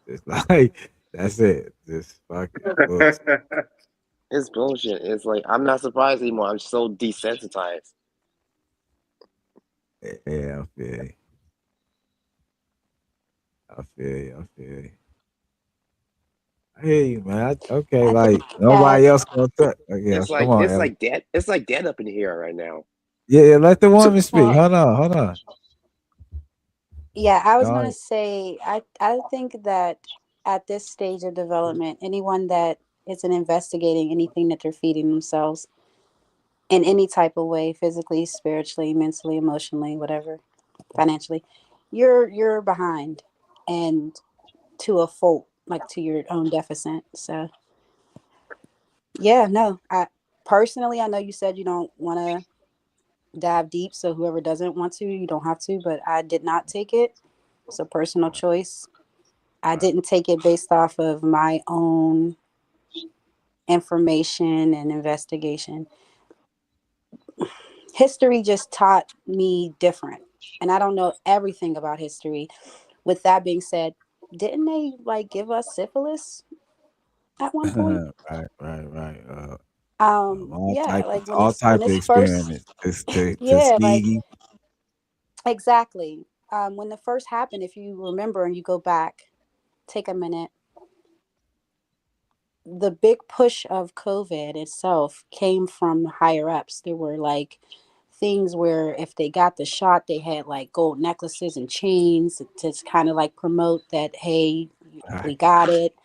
Speaker 1: It's like, that's it. Just fucking bullshit.
Speaker 8: It's bullshit. It's like I'm not surprised anymore. I'm so desensitized.
Speaker 1: Yeah, I feel you. I hear you, man. Okay,
Speaker 9: I
Speaker 1: like
Speaker 9: think
Speaker 1: nobody else gonna touch.
Speaker 8: It's
Speaker 1: Come
Speaker 8: like
Speaker 1: on,
Speaker 8: it's
Speaker 1: Ellie.
Speaker 8: like dead. It's like dead up in here right now.
Speaker 1: Yeah, let the woman speak.
Speaker 9: Well,
Speaker 1: Hold on.
Speaker 9: yeah, I was
Speaker 1: All
Speaker 9: gonna
Speaker 1: right.
Speaker 9: say I think that at this stage of development, anyone that isn't investigating anything that they're feeding themselves in any type of way, physically, spiritually, mentally, emotionally, whatever, financially, you're behind and to a fault, like to your own deficit. So yeah, no, I personally, I know you said you don't want to dive deep, so whoever doesn't want to, you don't have to, but I did not take it. It's a personal choice. I didn't take it based off of my own information and investigation. History just taught me different, and I don't know everything about history. With that being said, didn't they like give us syphilis at one point?
Speaker 1: Right.
Speaker 9: Yeah, like
Speaker 1: All
Speaker 9: when
Speaker 1: type of
Speaker 9: this first
Speaker 1: experiments to
Speaker 9: yeah, like
Speaker 1: Tuskegee.
Speaker 9: exactly. When the first happened, if you remember and you go back, take a minute, the big push of COVID itself came from higher ups. There were like things where if they got the shot, they had like gold necklaces and chains to kind of like promote that, hey, we got it.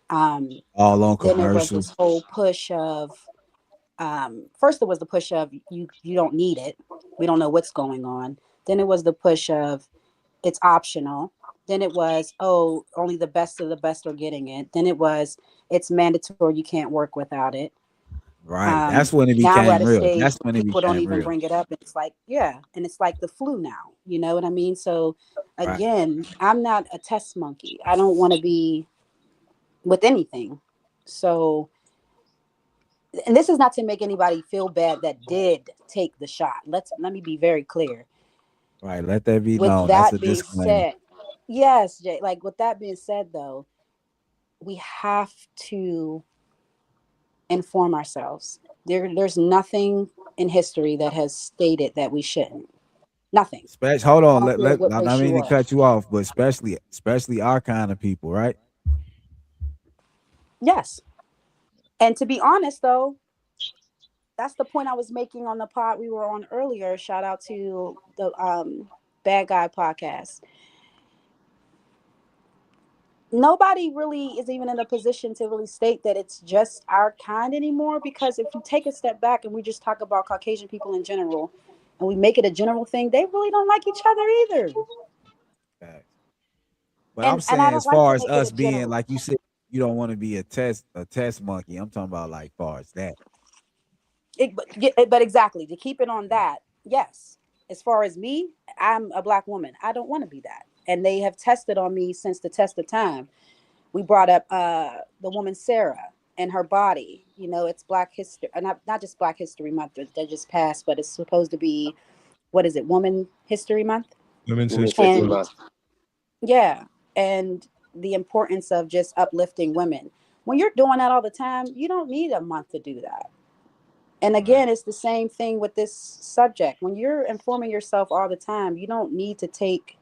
Speaker 1: All on
Speaker 9: Then there was this
Speaker 1: commercials.
Speaker 9: whole push of first there was the push of you don't need it. We don't know what's going on. Then it was the push of it's optional. Then it was, oh, only the best of the best are getting it. Then it was, it's mandatory. You can't work without it.
Speaker 1: Right. That's when it
Speaker 9: Now we're at
Speaker 1: became
Speaker 9: a
Speaker 1: real.
Speaker 9: stage
Speaker 1: That's
Speaker 9: where
Speaker 1: when it
Speaker 9: people don't
Speaker 1: became
Speaker 9: even
Speaker 1: real.
Speaker 9: bring it up. It's like, yeah. And it's like the flu now. You know what I mean? So
Speaker 1: Right.
Speaker 9: again, I'm not a test monkey. I don't want to be with anything. So, and this is not to make anybody feel bad that did take the shot. Let me be very clear.
Speaker 1: Right. Let that be
Speaker 9: With
Speaker 1: known. That's a
Speaker 9: that being
Speaker 1: disclaimer.
Speaker 9: said, yes, Jay, like with that being said though, we have to inform ourselves. There's nothing in history that has stated that we shouldn't. Nothing.
Speaker 1: Hold
Speaker 9: I
Speaker 1: on.
Speaker 9: don't care what
Speaker 1: I
Speaker 9: race
Speaker 1: mean
Speaker 9: you
Speaker 1: to
Speaker 9: are.
Speaker 1: cut you off, but especially our kind of people, right?
Speaker 9: Yes. And to be honest though, that's the point I was making on the pod we were on earlier. Shout out to the Bad Guy podcast. Nobody really is even in a position to really state that it's just our kind anymore, because if you take a step back and we just talk about Caucasian people in general and we make it a general thing, they really don't like each other either.
Speaker 1: But I'm
Speaker 9: And I
Speaker 1: saying, as
Speaker 9: don't like
Speaker 1: far
Speaker 9: to
Speaker 1: as
Speaker 9: make it
Speaker 1: us
Speaker 9: a
Speaker 1: being,
Speaker 9: general.
Speaker 1: like you said, you don't want to be a test monkey. I'm talking about like far as that.
Speaker 9: But exactly, to keep it on that, yes. As far as me, I'm a black woman. I don't want to be that. And they have tested on me since the test of time. We brought up the woman Sarah and her body. You know, it's Black History, not just Black History Month that just passed, but it's supposed to be, what is it, Woman History Month?
Speaker 7: Women's
Speaker 8: Women's
Speaker 7: History
Speaker 8: History
Speaker 9: And
Speaker 8: Month.
Speaker 9: yeah, and the importance of just uplifting women. When you're doing that all the time, you don't need a month to do that. And again, it's the same thing with this subject. When you're informing yourself all the time, you don't need to take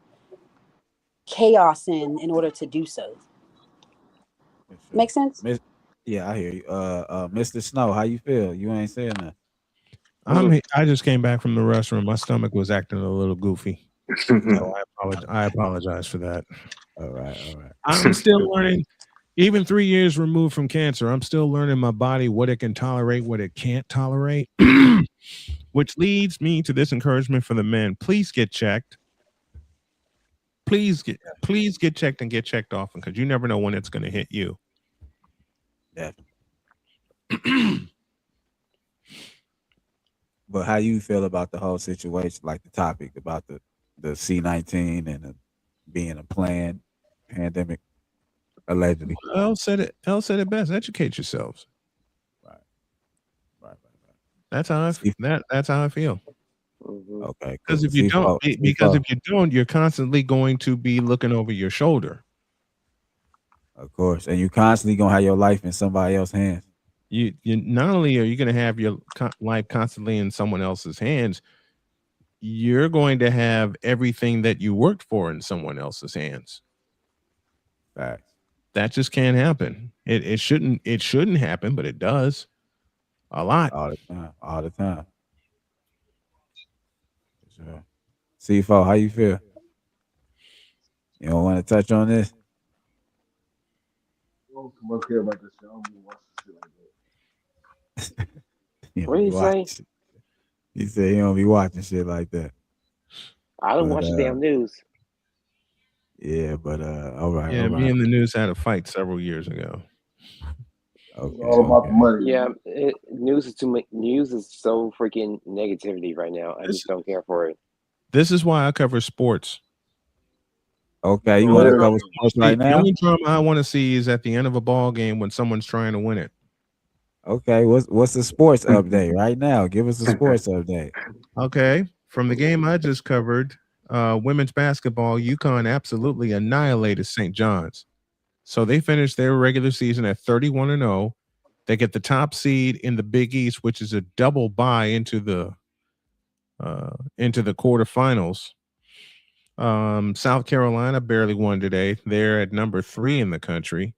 Speaker 9: chaos in order to do so.
Speaker 1: For sure.
Speaker 9: Make sense?
Speaker 1: Yeah, I hear you. Mr. Snow, how you feel? You ain't saying that.
Speaker 7: I just came back from the restroom. My stomach was acting a little goofy. So I apologize for that.
Speaker 1: All right.
Speaker 7: I'm still learning. Even 3 years removed from cancer, I'm still learning my body, what it can tolerate, what it can't tolerate, which leads me to this encouragement for the men. Please get checked. Please get checked and get checked often, because you never know when it's going to hit you.
Speaker 1: Yeah. But how you feel about the whole situation, like the topic about the C-19 and being a planned pandemic, allegedly?
Speaker 7: Elle said it best. Educate yourselves.
Speaker 1: Right.
Speaker 7: That's how I feel.
Speaker 1: Okay.
Speaker 7: Because
Speaker 1: cool.
Speaker 7: if you don't, you're constantly going to be looking over your shoulder.
Speaker 1: Of course, and you constantly gonna have your life in somebody else's hands.
Speaker 7: You not only are you going to have your life constantly in someone else's hands, you're going to have everything that you worked for in someone else's hands.
Speaker 1: Facts.
Speaker 7: That just can't happen. It shouldn't happen, but it does a lot.
Speaker 1: All the time. Sure. C4, how you feel? You don't want to touch on this?
Speaker 11: I don't too much care about this shit. I don't be watching shit like that.
Speaker 8: What did he say?
Speaker 1: He said he don't be watching shit like that.
Speaker 8: I don't watch the damn news.
Speaker 1: Yeah, but all right.
Speaker 7: Yeah,
Speaker 1: all
Speaker 7: me
Speaker 1: right.
Speaker 7: and the news had a fight several years ago.
Speaker 1: Okay,
Speaker 11: It's all about the money.
Speaker 8: Yeah, news is too much. News is so freaking negativity right now. I just don't care for it.
Speaker 7: This is why I cover sports.
Speaker 1: Okay, you want to cover sports right
Speaker 7: The
Speaker 1: now?
Speaker 7: only drama I want to see is at the end of a ball game when someone's trying to win it.
Speaker 1: Okay, what's the sports update right now? Give us a sports update.
Speaker 7: Okay, from the game I just covered, women's basketball, UConn absolutely annihilated St. John's. So they finished their regular season at 31-0. They get the top seed in the Big East, which is a double bye into the quarterfinals. South Carolina barely won today. They're at number 3 in the country.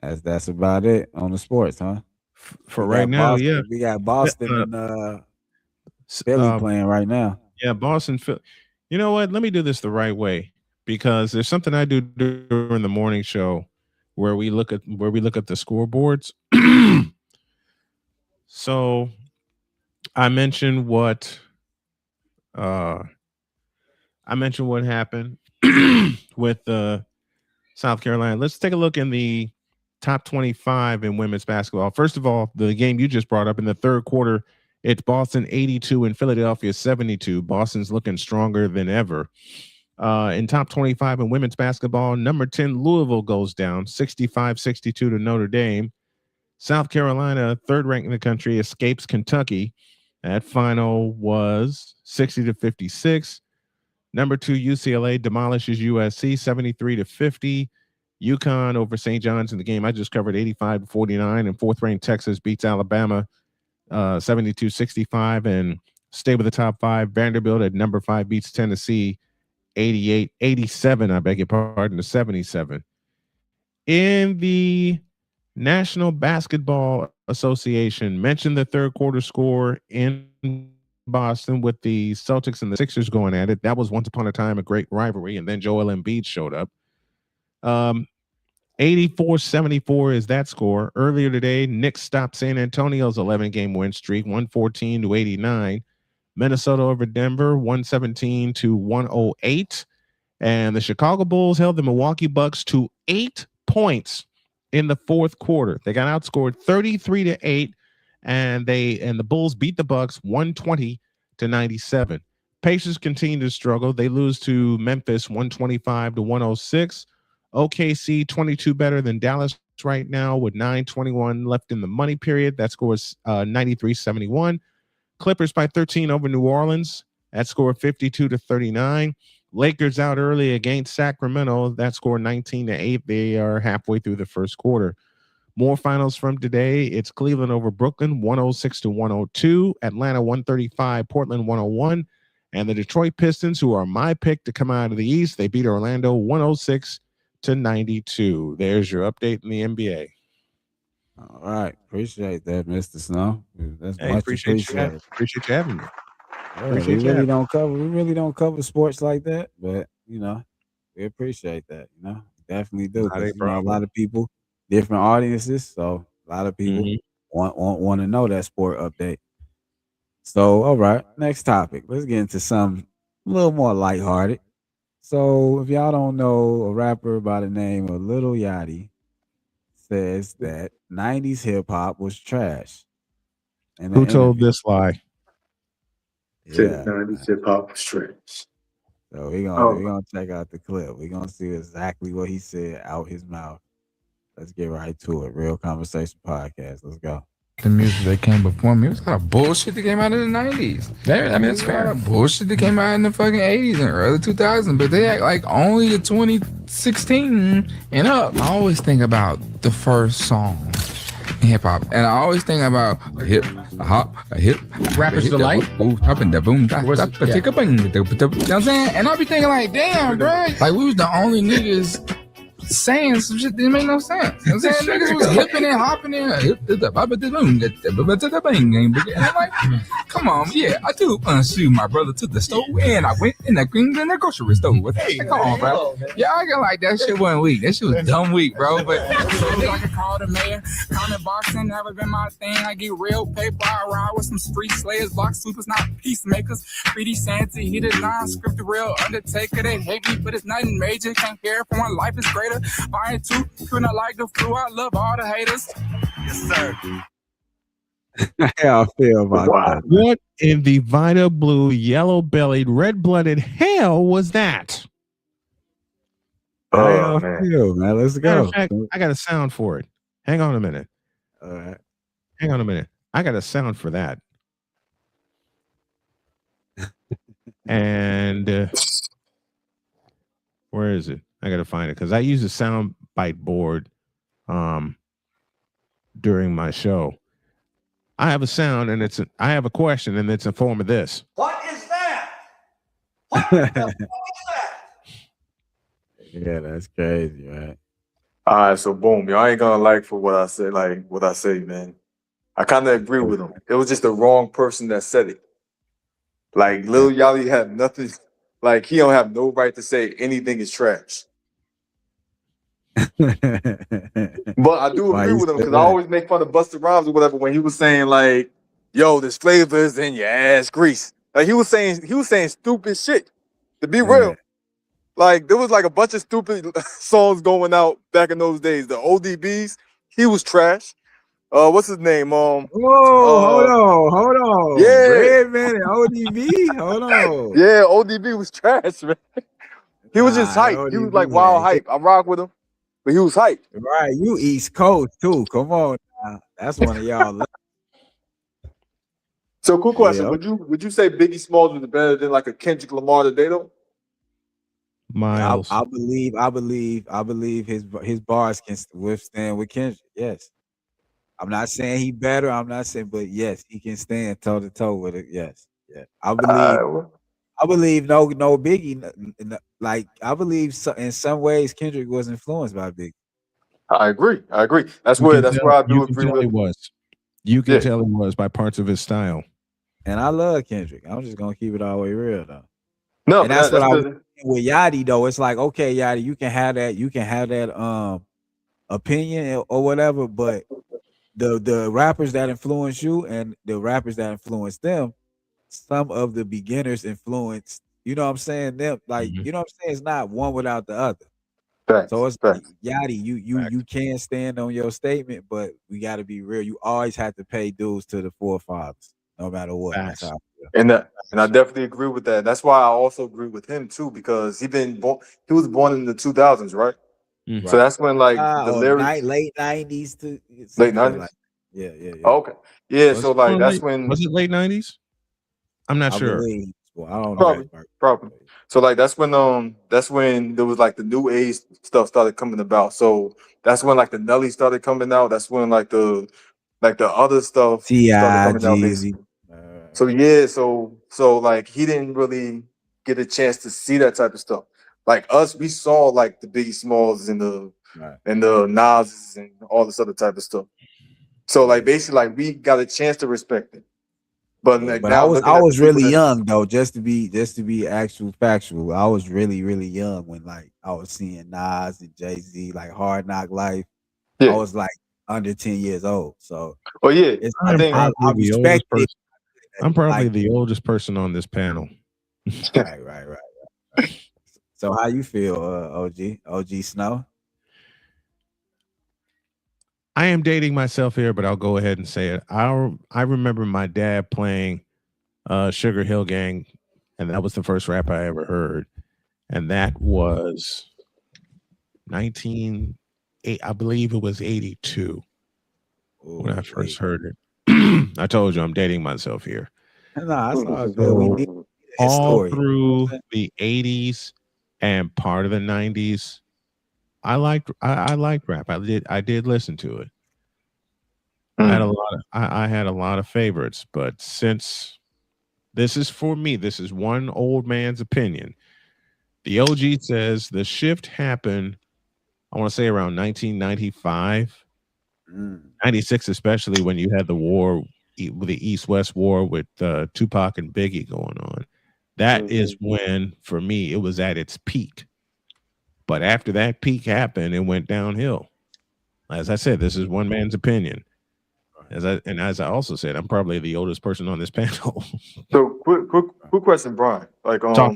Speaker 1: That's about it on the sports, huh?
Speaker 7: For right now,
Speaker 1: Boston,
Speaker 7: yeah.
Speaker 1: we got Boston and Philly playing right now.
Speaker 7: Yeah, Boston. You know what? Let me do this the right way, because there's something I do during the morning show where we look at the scoreboards. So I mentioned what happened with South Carolina. Let's take a look in the top 25 in women's basketball. First of all, the game you just brought up in the third quarter, it's Boston 82 and Philadelphia 72. Boston's looking stronger than ever. In top 25 in women's basketball, number 10 Louisville goes down 65-62 to Notre Dame. South Carolina, third ranked in the country, escapes Kentucky. That final was 60-56. Number 2 UCLA demolishes USC 73-50. UConn over St. John's in the game I just covered 85-49, and fourth ranked Texas beats Alabama 72-65 and stay with the top 5. Vanderbilt at number 5 beats Tennessee 88-87, I beg your pardon, to 77. In the National Basketball Association, mentioned the third quarter score in Boston with the Celtics and the Sixers going at it. That was once upon a time a great rivalry, and then Joel Embiid showed up. 84-74 is that score. Earlier today, Knicks stopped San Antonio's 11-game win streak, 114-89. Minnesota over Denver, 117-108. And the Chicago Bulls held the Milwaukee Bucks to 8 points in the fourth quarter. They got outscored 33-8, and the Bulls beat the Bucks 120-97. Pacers continue to struggle. They lose to Memphis 125-106. OKC 22 better than Dallas right now with 9:21 left in the money period. That scores 93-71. Clippers by 13 over New Orleans. That score 52-39. Lakers out early against Sacramento. That score 19-8. They are halfway through the first quarter. More finals from today. It's Cleveland over Brooklyn, 106-102. Atlanta 135, Portland 101. And the Detroit Pistons, who are my pick to come out of the East, they beat Orlando 106-92. There's your update in the NBA.
Speaker 1: All right. Appreciate that, Mr. Snow. That's
Speaker 7: Hey,
Speaker 1: much
Speaker 7: appreciate
Speaker 1: appreciated.
Speaker 7: you having me.
Speaker 1: Yeah,
Speaker 7: Appreciate
Speaker 1: we
Speaker 7: you
Speaker 1: really
Speaker 7: having
Speaker 1: don't cover sports like that, but we appreciate that. Definitely do.
Speaker 7: Not a
Speaker 1: 'Cause, a
Speaker 7: problem.
Speaker 1: lot of people, different audiences, so a lot of people
Speaker 7: Mhm.
Speaker 1: want to know that sport update. So, all right, next topic. Let's get into something a little more lighthearted. So, if y'all don't know, a rapper by the name of Lil Yachty says that 90s hip hop was trash. In
Speaker 7: Who
Speaker 1: an
Speaker 7: told
Speaker 1: interview.
Speaker 7: this lie?
Speaker 10: Said
Speaker 1: Yeah.
Speaker 10: 90s hip hop was trash.
Speaker 1: So we're
Speaker 10: Oh.
Speaker 1: gonna check out the clip. We're gonna see exactly what he said out his mouth. Let's get right to it. Real Conversation Podcast. Let's go.
Speaker 13: The music that came before me, it was a lot of bullshit that came out in the 90s. I mean, it's fair. Bullshit that came out in the fucking 80s and early 2000s, but they act like only the 2016 and up. I always think about the first song in hip hop, and I always think about a hip, a hop, a hip.
Speaker 14: Rappers
Speaker 13: a hip,
Speaker 14: Delight?
Speaker 13: Up and the boom, you know
Speaker 14: Was
Speaker 13: what
Speaker 14: it- yeah.
Speaker 13: I'm saying? And I be thinking like, damn, bro, like we was the only niggas saying some shit that didn't make no sense. You know what I'm saying? Niggas was hipping and hopping in. And I'm like, come on, yeah, I do shoot my brother to the store and I went in the grocery store with it. Come on, bro. Yeah, I get like that shit wasn't weak. That shit was dumb weak, bro. But
Speaker 15: I can call the mayor. Counting boxing never been my thing. I get real paper. I ride with some street slayers, block sweepers, not peacemakers. 3D Santa, he did non-scripted real Undertaker. They hate me, but it's nothing major. Can't care for one life is greater. I ain't too, couldn't like the flu. I love all the haters. Yes, sir.
Speaker 1: How I feel about that.
Speaker 7: What in the Vita Blue, yellow-bellied, red-blooded hell was that?
Speaker 1: How
Speaker 10: Oh,
Speaker 1: y'all
Speaker 10: man.
Speaker 1: feel, man? Let's
Speaker 7: Matter
Speaker 1: go.
Speaker 7: of fact, I got a sound for it. Hang on a minute.
Speaker 1: All right.
Speaker 7: Hang on a minute. I got a sound for that. And where is it? I gotta find it because I use a sound bite board during my show. I have a sound and I have a question and it's in form of this.
Speaker 16: What is that?
Speaker 1: Yeah, that's crazy, right?
Speaker 10: All right, so boom, yo, I ain't gonna like for what I say, man. I kind of agree with him. It was just the wrong person that said it. Like Lil Yachty had nothing. Like he don't have no right to say anything is trash. But I do
Speaker 1: Why
Speaker 10: agree
Speaker 1: you
Speaker 10: with him
Speaker 1: say
Speaker 10: because
Speaker 1: that?
Speaker 10: I always make fun of Busta Rhymes or whatever when he was saying like, "Yo, this flavor is in your ass grease." Like he was saying stupid shit. To be real, like there was like a bunch of stupid songs going out back in those days. The ODBs, he was trash. What's his name?
Speaker 1: Whoa, hold on.
Speaker 10: Yeah.
Speaker 1: Redman and ODB? Hold on.
Speaker 10: Yeah, ODB was trash, man. He was just
Speaker 1: Nah,
Speaker 10: hype. He was
Speaker 1: ODB
Speaker 10: like wild
Speaker 1: ain't-
Speaker 10: hype. I rock with him, but he was hype.
Speaker 1: Right, you East Coast too. Come on now. That's one of y'all.
Speaker 10: So, cool question:
Speaker 1: Yeah.
Speaker 10: Would you say Biggie Smalls was better than like a Kendrick Lamar today, though?
Speaker 7: Miles.
Speaker 1: I believe his bars can withstand with Kendrick. Yes. I'm not saying he better. I'm not saying, but yes, he can stand toe to toe with it. Yes. Yeah. I believe no Biggie. Like I believe in some ways Kendrick was influenced by Biggie.
Speaker 10: I agree. That's
Speaker 7: You
Speaker 10: where
Speaker 7: can
Speaker 10: I
Speaker 7: tell-
Speaker 10: do
Speaker 7: you can
Speaker 10: agree
Speaker 7: tell
Speaker 10: with
Speaker 7: he
Speaker 10: him.
Speaker 7: was. You can
Speaker 10: Yeah.
Speaker 7: tell he was by parts of his style.
Speaker 1: And I love Kendrick. I'm just gonna keep it all the way real though.
Speaker 10: No,
Speaker 1: And that's
Speaker 10: that's
Speaker 1: what I was
Speaker 10: good.
Speaker 1: with Yachty though. It's like, okay, Yachty, you can have that opinion or whatever, but the rappers that influence you and the rappers that influence them, some of the beginners influenced, You know what I'm saying? Them like
Speaker 7: Mhm.
Speaker 1: you know what I'm saying? It's not one without the other.
Speaker 10: Facts.
Speaker 1: So it's
Speaker 10: Facts.
Speaker 1: Yachty, you can stand on your statement, but we got to be real. You always have to pay dues to the forefathers, no matter what. That's
Speaker 7: Facts.
Speaker 1: how I feel.
Speaker 10: And I definitely agree with that. That's why I also agree with him too, because he was born in the 2000s, right?
Speaker 7: Mhm.
Speaker 10: So that's when like the
Speaker 1: Or
Speaker 10: lyrics
Speaker 1: late 90s to
Speaker 10: late
Speaker 1: some shit
Speaker 10: 90s.
Speaker 1: like yeah.
Speaker 10: Okay. Yeah,
Speaker 7: Was
Speaker 10: so
Speaker 7: it
Speaker 10: like
Speaker 7: more
Speaker 10: that's
Speaker 7: late?
Speaker 10: when
Speaker 7: Was it late 90s? I'm not
Speaker 1: I
Speaker 7: sure.
Speaker 1: believe. Well, I don't
Speaker 10: probably
Speaker 1: know.
Speaker 10: probably. So like that's when there was like the new age stuff started coming about. So that's when like the Nelly started coming out. That's when like the other stuff started
Speaker 1: T.I.,
Speaker 10: coming out
Speaker 1: Jeezy.
Speaker 10: basically. So yeah, so like he didn't really get a chance to see that type of stuff. Like us, we saw like the Biggie Smalls and the Nas's and all this other type of stuff. So like basically like we got a chance to respect it. But like
Speaker 1: But I
Speaker 10: now
Speaker 1: was
Speaker 10: looking at the
Speaker 1: really
Speaker 10: people that
Speaker 1: young though, just to be actual factual. I was really young when like I was seeing Nas and Jay-Z, like Hard Knock Life. I was like under 10 years old. So
Speaker 10: yeah,
Speaker 1: I respect it.
Speaker 7: I'm probably
Speaker 1: Like,
Speaker 7: the oldest person on this panel.
Speaker 1: right. So how you feel, OG Snow?
Speaker 7: I am dating myself here, but I'll go ahead and say it. I remember my dad playing Sugar Hill Gang, and that was the first rap I ever heard. And that was I believe it was 82 when I first heard it. I told you I'm dating myself here.
Speaker 1: No, that's all good. We need
Speaker 7: all
Speaker 1: history.
Speaker 7: through the 80s and part of the 90s, I liked rap. I did listen to it. I had a lot of favorites, but since this is for me, this is one old man's opinion. The OG says the shift happened, I want to say around 1995, 96, especially when you had the war, the East-West war with Tupac and Biggie going on. That is when, for me, it was at its peak. But after that peak happened, it went downhill. As I said, this is one man's opinion. As I also said, I'm probably the oldest person on this panel.
Speaker 10: So quick question, Brian. Like
Speaker 7: Talk.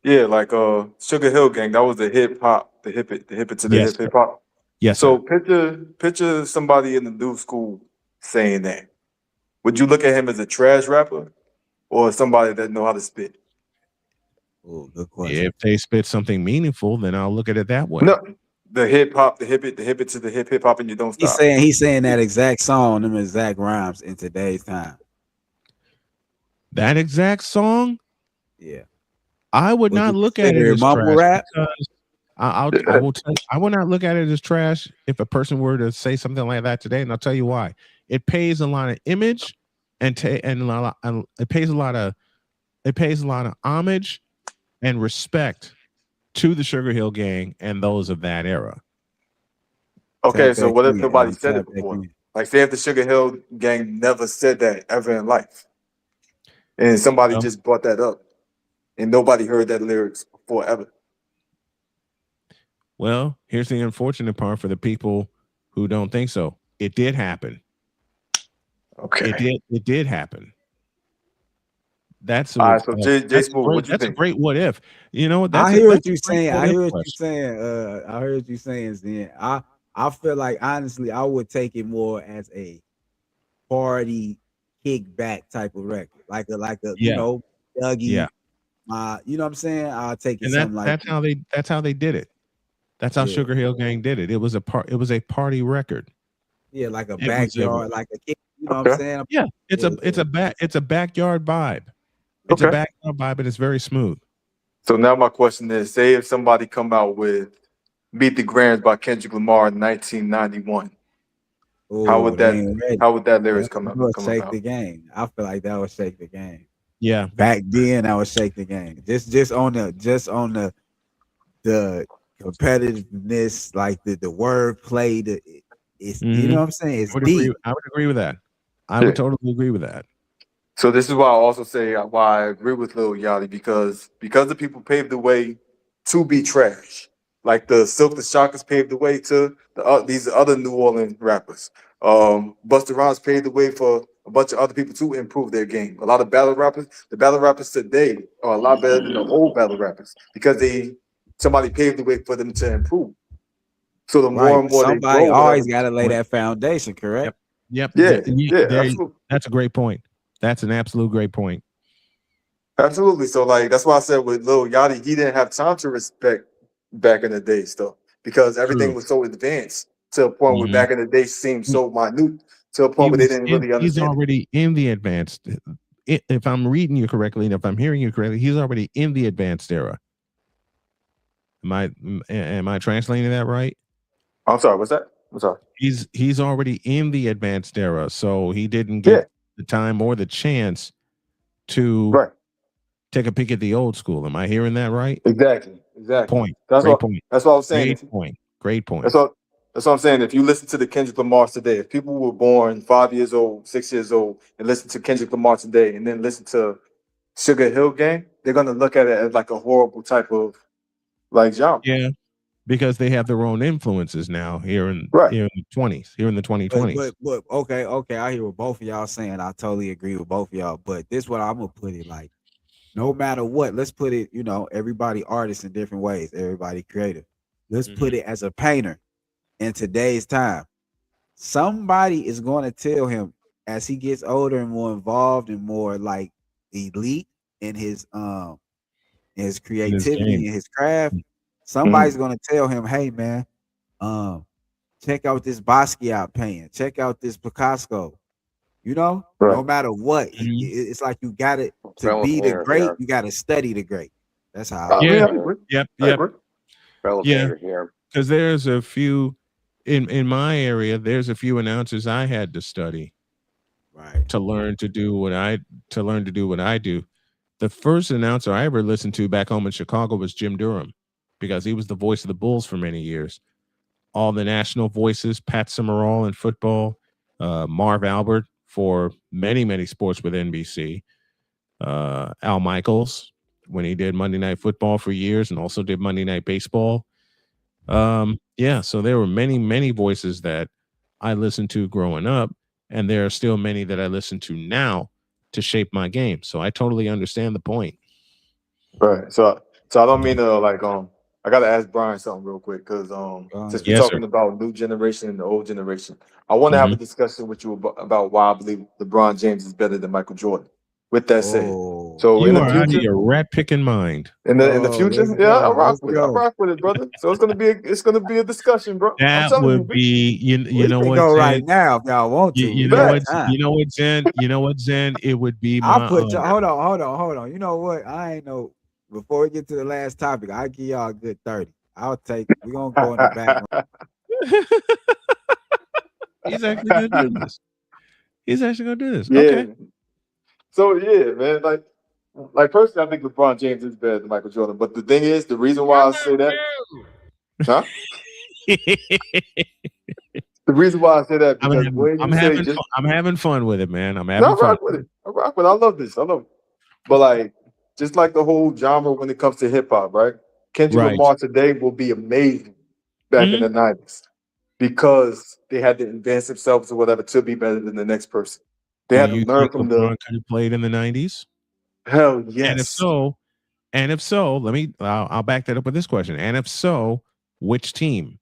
Speaker 10: yeah, like Sugar Hill Gang, that was the hip hop, the hip it to the
Speaker 7: Yes.
Speaker 10: hip hop.
Speaker 7: Yes.
Speaker 10: So picture somebody in the new school saying that. Would you look at him as a trash rapper or somebody that know how to spit?
Speaker 1: Oh, good question.
Speaker 7: If they spit something meaningful, then I'll look at it that way.
Speaker 10: No, the hip hop, the hip it to the hip hop, and you don't stop.
Speaker 1: He's saying that exact song, them exact rhymes in today's time.
Speaker 7: That exact song?
Speaker 1: Yeah.
Speaker 7: I would not look at it as
Speaker 1: mumble
Speaker 7: trash
Speaker 1: rap?
Speaker 7: because I will tell you, I would not look at it as trash if a person were to say something like that today, and I'll tell you why. It pays a lot of image and it pays a lot of homage and respect to the Sugar Hill Gang and those of that era.
Speaker 10: Okay, so what if nobody said it before? Like, say if the Sugar Hill Gang never said that ever in life, and somebody just brought that up, and nobody heard that lyrics before ever.
Speaker 7: Well, here's the unfortunate part for the people who don't think so. It did happen.
Speaker 10: Okay.
Speaker 7: It did happen. That's
Speaker 10: all right. So Jay Smooth, what you
Speaker 7: that's
Speaker 10: think?
Speaker 7: a great what if. You know,
Speaker 1: I hear what you're saying.
Speaker 7: I hear
Speaker 1: what you're saying, Zen. I feel like honestly, I would take it more as a party kickback type of record, like a you know, Dougie.
Speaker 7: Yeah.
Speaker 1: You know what I'm saying? I'll take it
Speaker 7: And
Speaker 1: something like
Speaker 7: that's how they did it. That's how Sugar Hill Gang did it. It was a party record.
Speaker 1: Yeah, like a backyard, like a kid. You know what I'm saying?
Speaker 7: Yeah, it's a backyard vibe. It's a backyard vibe, and it's very smooth.
Speaker 10: So now my question is: say if somebody come out with "Beat the Grams" by Kendrick Lamar in 1991, how would that lyrics come out?
Speaker 1: Shake the game. I feel like that would shake the game.
Speaker 7: Yeah,
Speaker 1: back then I would shake the game. Just on the competitiveness, like the wordplay, it's you know what I'm saying? It's deep.
Speaker 7: I would agree with that. I would totally agree with that.
Speaker 10: So this is why I also say why I agree with Lil Yachty, because the people paved the way to be trash. Like the Silk the Shockers paved the way to these other New Orleans rappers. Busta Rhymes paved the way for a bunch of other people to improve their game. A lot of battle rappers, the battle rappers today are a lot better than the old battle rappers because somebody paved the way for them to improve. So the more and more they
Speaker 1: somebody
Speaker 10: grow,
Speaker 1: always
Speaker 10: whatever-
Speaker 1: got to lay that foundation, correct?
Speaker 7: Yep.
Speaker 10: Yeah,
Speaker 7: There-
Speaker 10: yeah,
Speaker 7: there-
Speaker 10: absolutely.
Speaker 7: that's a great point. That's an absolute great point.
Speaker 10: Absolutely. So like that's why I said with Lil Yachty, he didn't have time to respect back in the day stuff because everything
Speaker 7: True.
Speaker 10: was so advanced to a point where
Speaker 7: Mhm.
Speaker 10: back in the day seemed so minute to a point where they didn't really
Speaker 7: He's
Speaker 10: understand.
Speaker 7: already in the advanced. If I'm reading you correctly, and if I'm hearing you correctly, he's already in the advanced era. Am I translating that right?
Speaker 10: I'm sorry. What's that? I'm sorry.
Speaker 7: He's already in the advanced era, so he didn't get the time or the chance to take a peek at the old school. Am I hearing that right?
Speaker 10: Exactly.
Speaker 7: Point.
Speaker 10: That's
Speaker 7: Great
Speaker 10: what.
Speaker 7: point.
Speaker 10: That's what I was saying.
Speaker 7: Great point. Great point.
Speaker 10: That's what I'm saying. If you listen to the Kendrick Lamar today, if people were born 5 years old, 6 years old, and listen to Kendrick Lamar today, and then listen to Sugar Hill Gang, they're gonna look at it as like a horrible type of like genre.
Speaker 7: Yeah, because they have their own influences now here in the 20s, here in the 2020s.
Speaker 1: But okay, I hear what both of y'all saying. I totally agree with both of y'all. But this is what I'm gonna put it like. No matter what, let's put it, everybody artists in different ways, everybody creative. Let's put it as a painter in today's time. Somebody is going to tell him as he gets older and more involved and more like elite in his creativity and his craft. Somebody's going to tell him, hey man, check out this Basquiat painting, check out this Picasso. No matter what, it's like you got it to be the great. You got to study the great. That's how.
Speaker 7: Yep. Because there's a few in my area. There's a few announcers I had to study,
Speaker 1: right,
Speaker 7: to learn to do what I do. The first announcer I ever listened to back home in Chicago was Jim Durham, because he was the voice of the Bulls for many years. All the national voices, Pat Summerall in football, Marv Albert for many, many sports with NBC, Al Michaels when he did Monday Night Football for years and also did Monday Night Baseball. So there were many, many voices that I listened to growing up, and there are still many that I listen to now to shape my game. So I totally understand the point.
Speaker 10: Right. So I don't mean to I gotta ask Brian something real quick because since we're talking about new generation and the old generation, I want to have a discussion with you about why I believe LeBron James is better than Michael Jordan. With that said, so
Speaker 7: You
Speaker 10: in the
Speaker 7: are out of
Speaker 10: future,
Speaker 7: your rat picking mind.
Speaker 10: in the future, I rock with it, brother. So it's gonna be a discussion, bro. I'm
Speaker 7: That
Speaker 10: telling
Speaker 7: would be you know what,
Speaker 1: go
Speaker 7: Zen?
Speaker 1: right now if y'all want to.
Speaker 7: You know what, Zen? It would be
Speaker 1: I'll
Speaker 7: my
Speaker 1: put y'all.
Speaker 7: honor.
Speaker 1: Hold on. You know what? I ain't know. Before we get to the last topic, I'll give y'all a good 30. We're gonna go in the background.
Speaker 7: He's actually gonna do this.
Speaker 10: Yeah.
Speaker 7: Okay.
Speaker 10: So yeah, man, like personally, I think LeBron James is better than Michael Jordan. But the thing is, the reason why I say that, the reason why I say that because
Speaker 7: I'm having fun with it, man. I'm
Speaker 10: I
Speaker 7: having fun
Speaker 10: rock with it. I love this. I love it. But just like the whole genre when it comes to hip hop, right? Kendrick Lamar today will be amazing back in the 90s because they had to advance themselves or whatever to be better than the next person. They had to learn from
Speaker 7: LeBron could have played in the 90s?
Speaker 10: Hell yes.
Speaker 7: And if so, I'll back that up with this question. And if so, which team?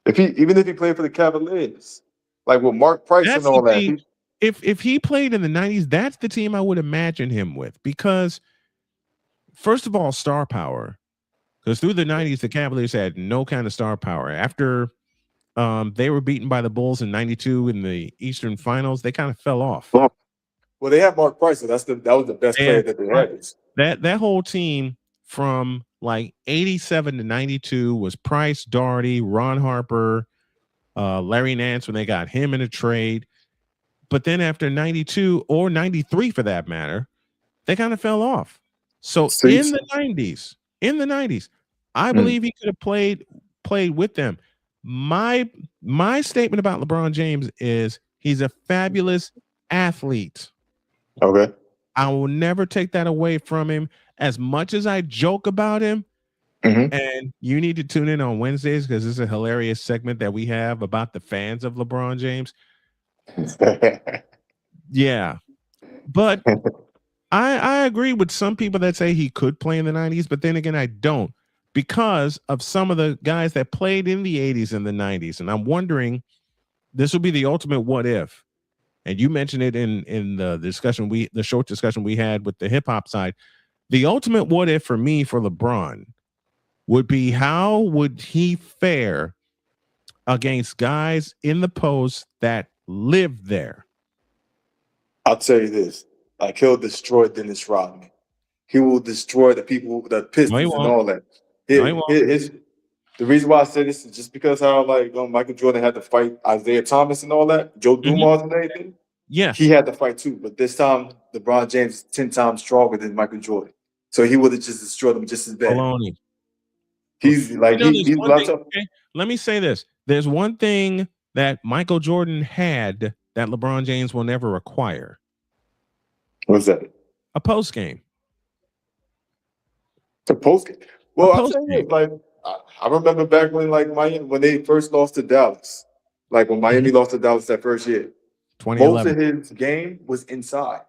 Speaker 10: Even if he played for the Cavaliers, like with Mark Price and all that.
Speaker 7: If he played in the 90s, that's the team I would imagine him with. Because first of all, star power. Because through the 90s, the Cavaliers had no kind of star power. After they were beaten by the Bulls in 92 in the Eastern Finals, they kind of fell off.
Speaker 10: Well, they had Mark Price, so that was the best player that they had.
Speaker 7: That whole team from like 87 to 92 was Price, Daugherty, Ron Harper, Larry Nance when they got him in a trade. But then after 92 or 93 for that matter, they kind of fell off. So in the 90s, I believe he could have played with them. My statement about LeBron James is he's a fabulous athlete.
Speaker 10: Okay.
Speaker 7: I will never take that away from him. As much as I joke about him, and you need to tune in on Wednesdays because it's a hilarious segment that we have about the fans of LeBron James. Yeah. But I agree with some people that say he could play in the 90s, but then again, I don't, because of some of the guys that played in the 80s and the 90s. And I'm wondering, this will be the ultimate what if. And you mentioned it in the discussion, the short discussion we had with the hip hop side. The ultimate what if for me, for LeBron, would be how would he fare against guys in the post that live there?
Speaker 10: I'll tell you this: like, he'll destroy Dennis Rodman. He will destroy the people, the Pistons, and all that. The reason why I say this is just because how Michael Jordan had to fight Isaiah Thomas and all that, Joe Dumars and everything.
Speaker 7: Yeah,
Speaker 10: he had to fight too, but this time LeBron James is 10 times stronger than Michael Jordan, so he would have just destroyed him just as bad.
Speaker 7: Baloney.
Speaker 10: He's like
Speaker 7: okay, let me say this: there's one thing that Michael Jordan had that LeBron James will never acquire.
Speaker 10: What's that?
Speaker 7: A post game.
Speaker 10: A post game. Well, I'll tell you, like, I remember back when Miami, when they first lost to Dallas, like when Miami lost to Dallas that first year, most of his game was inside.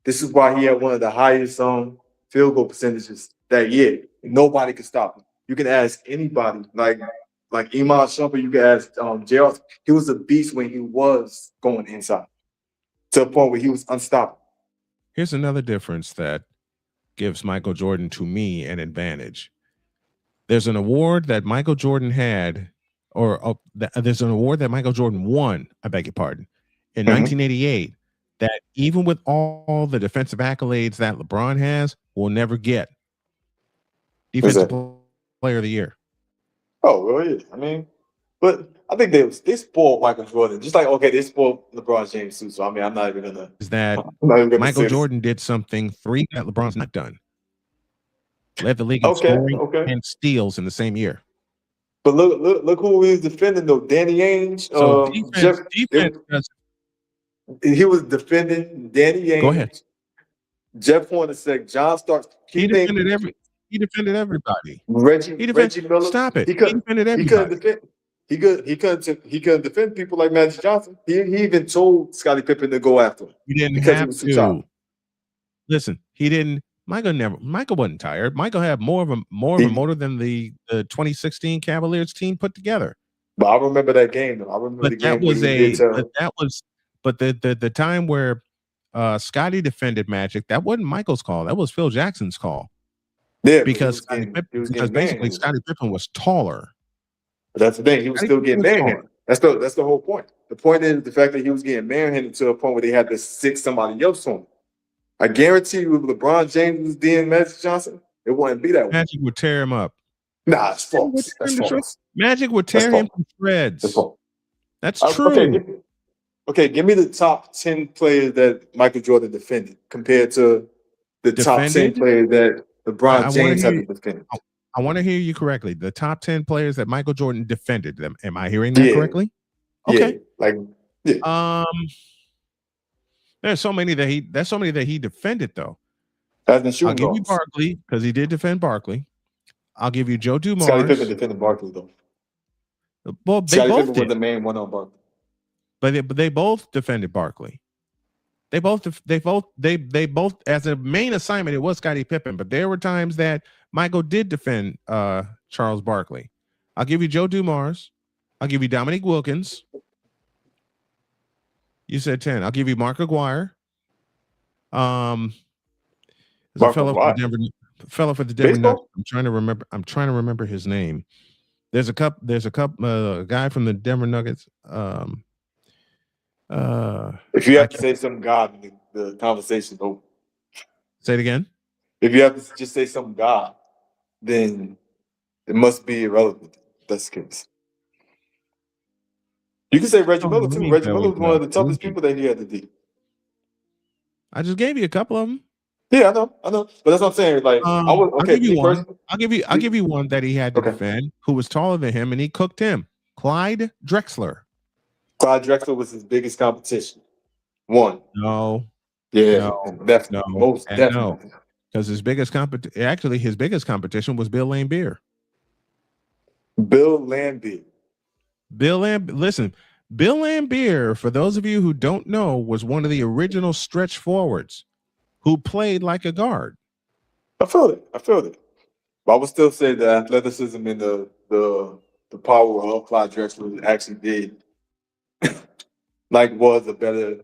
Speaker 10: This is why he had one of the highest field goal percentages that year. Nobody could stop him. You can ask anybody, like Iman Shumpert, you can ask JR. He was a beast when he was going inside, to a point where he was unstoppable.
Speaker 7: Here's another difference that gives Michael Jordan, to me, an advantage. There's an award that Michael Jordan had, there's an award that Michael Jordan won, I beg your pardon, in 1988, that even with all the defensive accolades that LeBron has, will never get. Defensive Player of the Year.
Speaker 10: Oh, well, yeah. I mean, but I think they spoiled Michael Jordan. Just like, okay, they spoiled LeBron James too. So, I mean, I'm not even going to.
Speaker 7: Is that Michael Jordan did something 3 that LeBron's not done. Led the league in scoring and steals in the same year.
Speaker 10: But look who he was defending, though. Danny Ainge.
Speaker 7: So defense
Speaker 10: he was defending Danny Ainge.
Speaker 7: Go ahead.
Speaker 10: Jeff Hornacek, John Starks.
Speaker 7: He defended everybody.
Speaker 10: Reggie Miller.
Speaker 7: Stop it. He defended everybody.
Speaker 10: He couldn't defend people like Magic Johnson. He even told Scottie Pippen to go after him.
Speaker 7: He didn't have to. Listen, he didn't. Michael wasn't tired. Michael had more of a motor than the 2016 Cavaliers team put together.
Speaker 10: But I remember that game. Though. I remember the game.
Speaker 7: But the time where Scottie defended Magic, that wasn't Michael's call. That was Phil Jackson's call.
Speaker 10: Yeah,
Speaker 7: because basically Scottie Pippen was taller.
Speaker 10: But that's the thing. He was still getting manhandled. That's the whole point. The point is the fact that he was getting manhandled to a point where they had to stick somebody else on him. I guarantee you, if LeBron James was doing Magic Johnson, it wouldn't be that way.
Speaker 7: Magic would tear him up.
Speaker 10: Nah, it's false. That's false.
Speaker 7: Magic would tear him to shreds. That's true.
Speaker 10: Okay, give me the top 10 players that Michael Jordan defended compared to the top 10 players that LeBron James had to defend.
Speaker 7: I want to hear you correctly. The top 10 players that Michael Jordan defended them. Am I hearing that correctly? Okay. There's so many that he defended though. I'll give you Barkley because he did defend Barkley. I'll give you Joe Dumars.
Speaker 10: Scottie Pippen defended Barkley though.
Speaker 7: Well, they
Speaker 10: Scottie
Speaker 7: both
Speaker 10: Pippen
Speaker 7: did.
Speaker 10: was the main one on Barkley.
Speaker 7: But they both defended Barkley. They both as a main assignment, it was Scottie Pippen, but there were times that Michael did defend Charles Barkley. I'll give you Joe Dumars. I'll give you Dominique Wilkins. You said 10. I'll give you Mark Aguirre. There's a fellow for the Denver Nuggets. I'm trying to remember his name. There's a guy from the Denver Nuggets.
Speaker 10: If you have to say some God, the conversation over.
Speaker 7: Say it again.
Speaker 10: If you have to just say some God, then it must be irrelevant. That's the case. You can say Reggie Miller too. Reggie Miller was one of the toughest people that he had to deal.
Speaker 7: I just gave you a couple of them.
Speaker 10: Yeah, I know. But that's what I'm saying. Like, I'll give you
Speaker 7: one that he had to defend, who was taller than him, and he cooked him. Clyde Drexler.
Speaker 10: Clyde Drexler was his biggest competition. One.
Speaker 7: No.
Speaker 10: Yeah.
Speaker 7: No.
Speaker 10: Definitely. Most definitely.
Speaker 7: No. Because his biggest competition was Bill Laimbeer.
Speaker 10: Bill Laimbeer.
Speaker 7: Listen, Bill Laimbeer, for those of you who don't know, was one of the original stretch forwards who played like a guard.
Speaker 10: I feel it. But I would still say the athleticism and the power of Clyde Drexler actually did was a better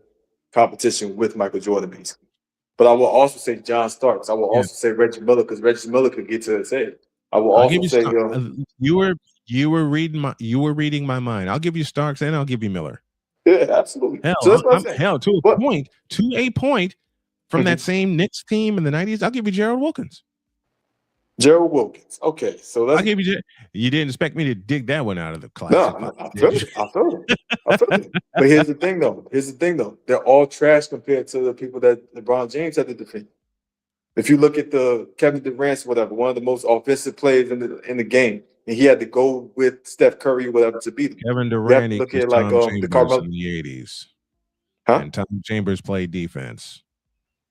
Speaker 10: competition with Michael Jordan, basically. But I will also say John Starks. I will also say Reggie Miller, because Reggie Miller could get to his head. I will also say
Speaker 7: you were reading my mind. I'll give you Starks and I'll give you Miller.
Speaker 10: Yeah, absolutely.
Speaker 7: Hell,
Speaker 10: So that's what I'm saying.
Speaker 7: hell to a point from that same Knicks team in the 90s. I'll give you Gerald Wilkins.
Speaker 10: Gerald Wilkins. Okay, so
Speaker 7: I'll give you. You didn't expect me to dig that one out of the class.
Speaker 10: No, I feel it. But here's the thing, though. They're all trash compared to the people that LeBron James had to defend. If you look at the Kevin Durant, whatever, one of the most offensive players in the game, and he had to go with Steph Curry, whatever, to beat him.
Speaker 7: Kevin Durant
Speaker 10: look
Speaker 7: equals
Speaker 10: at like
Speaker 7: Tom
Speaker 10: the
Speaker 7: Chambers
Speaker 10: Carmelo.
Speaker 7: in the 80s.
Speaker 10: Huh?
Speaker 7: And Tom Chambers played defense.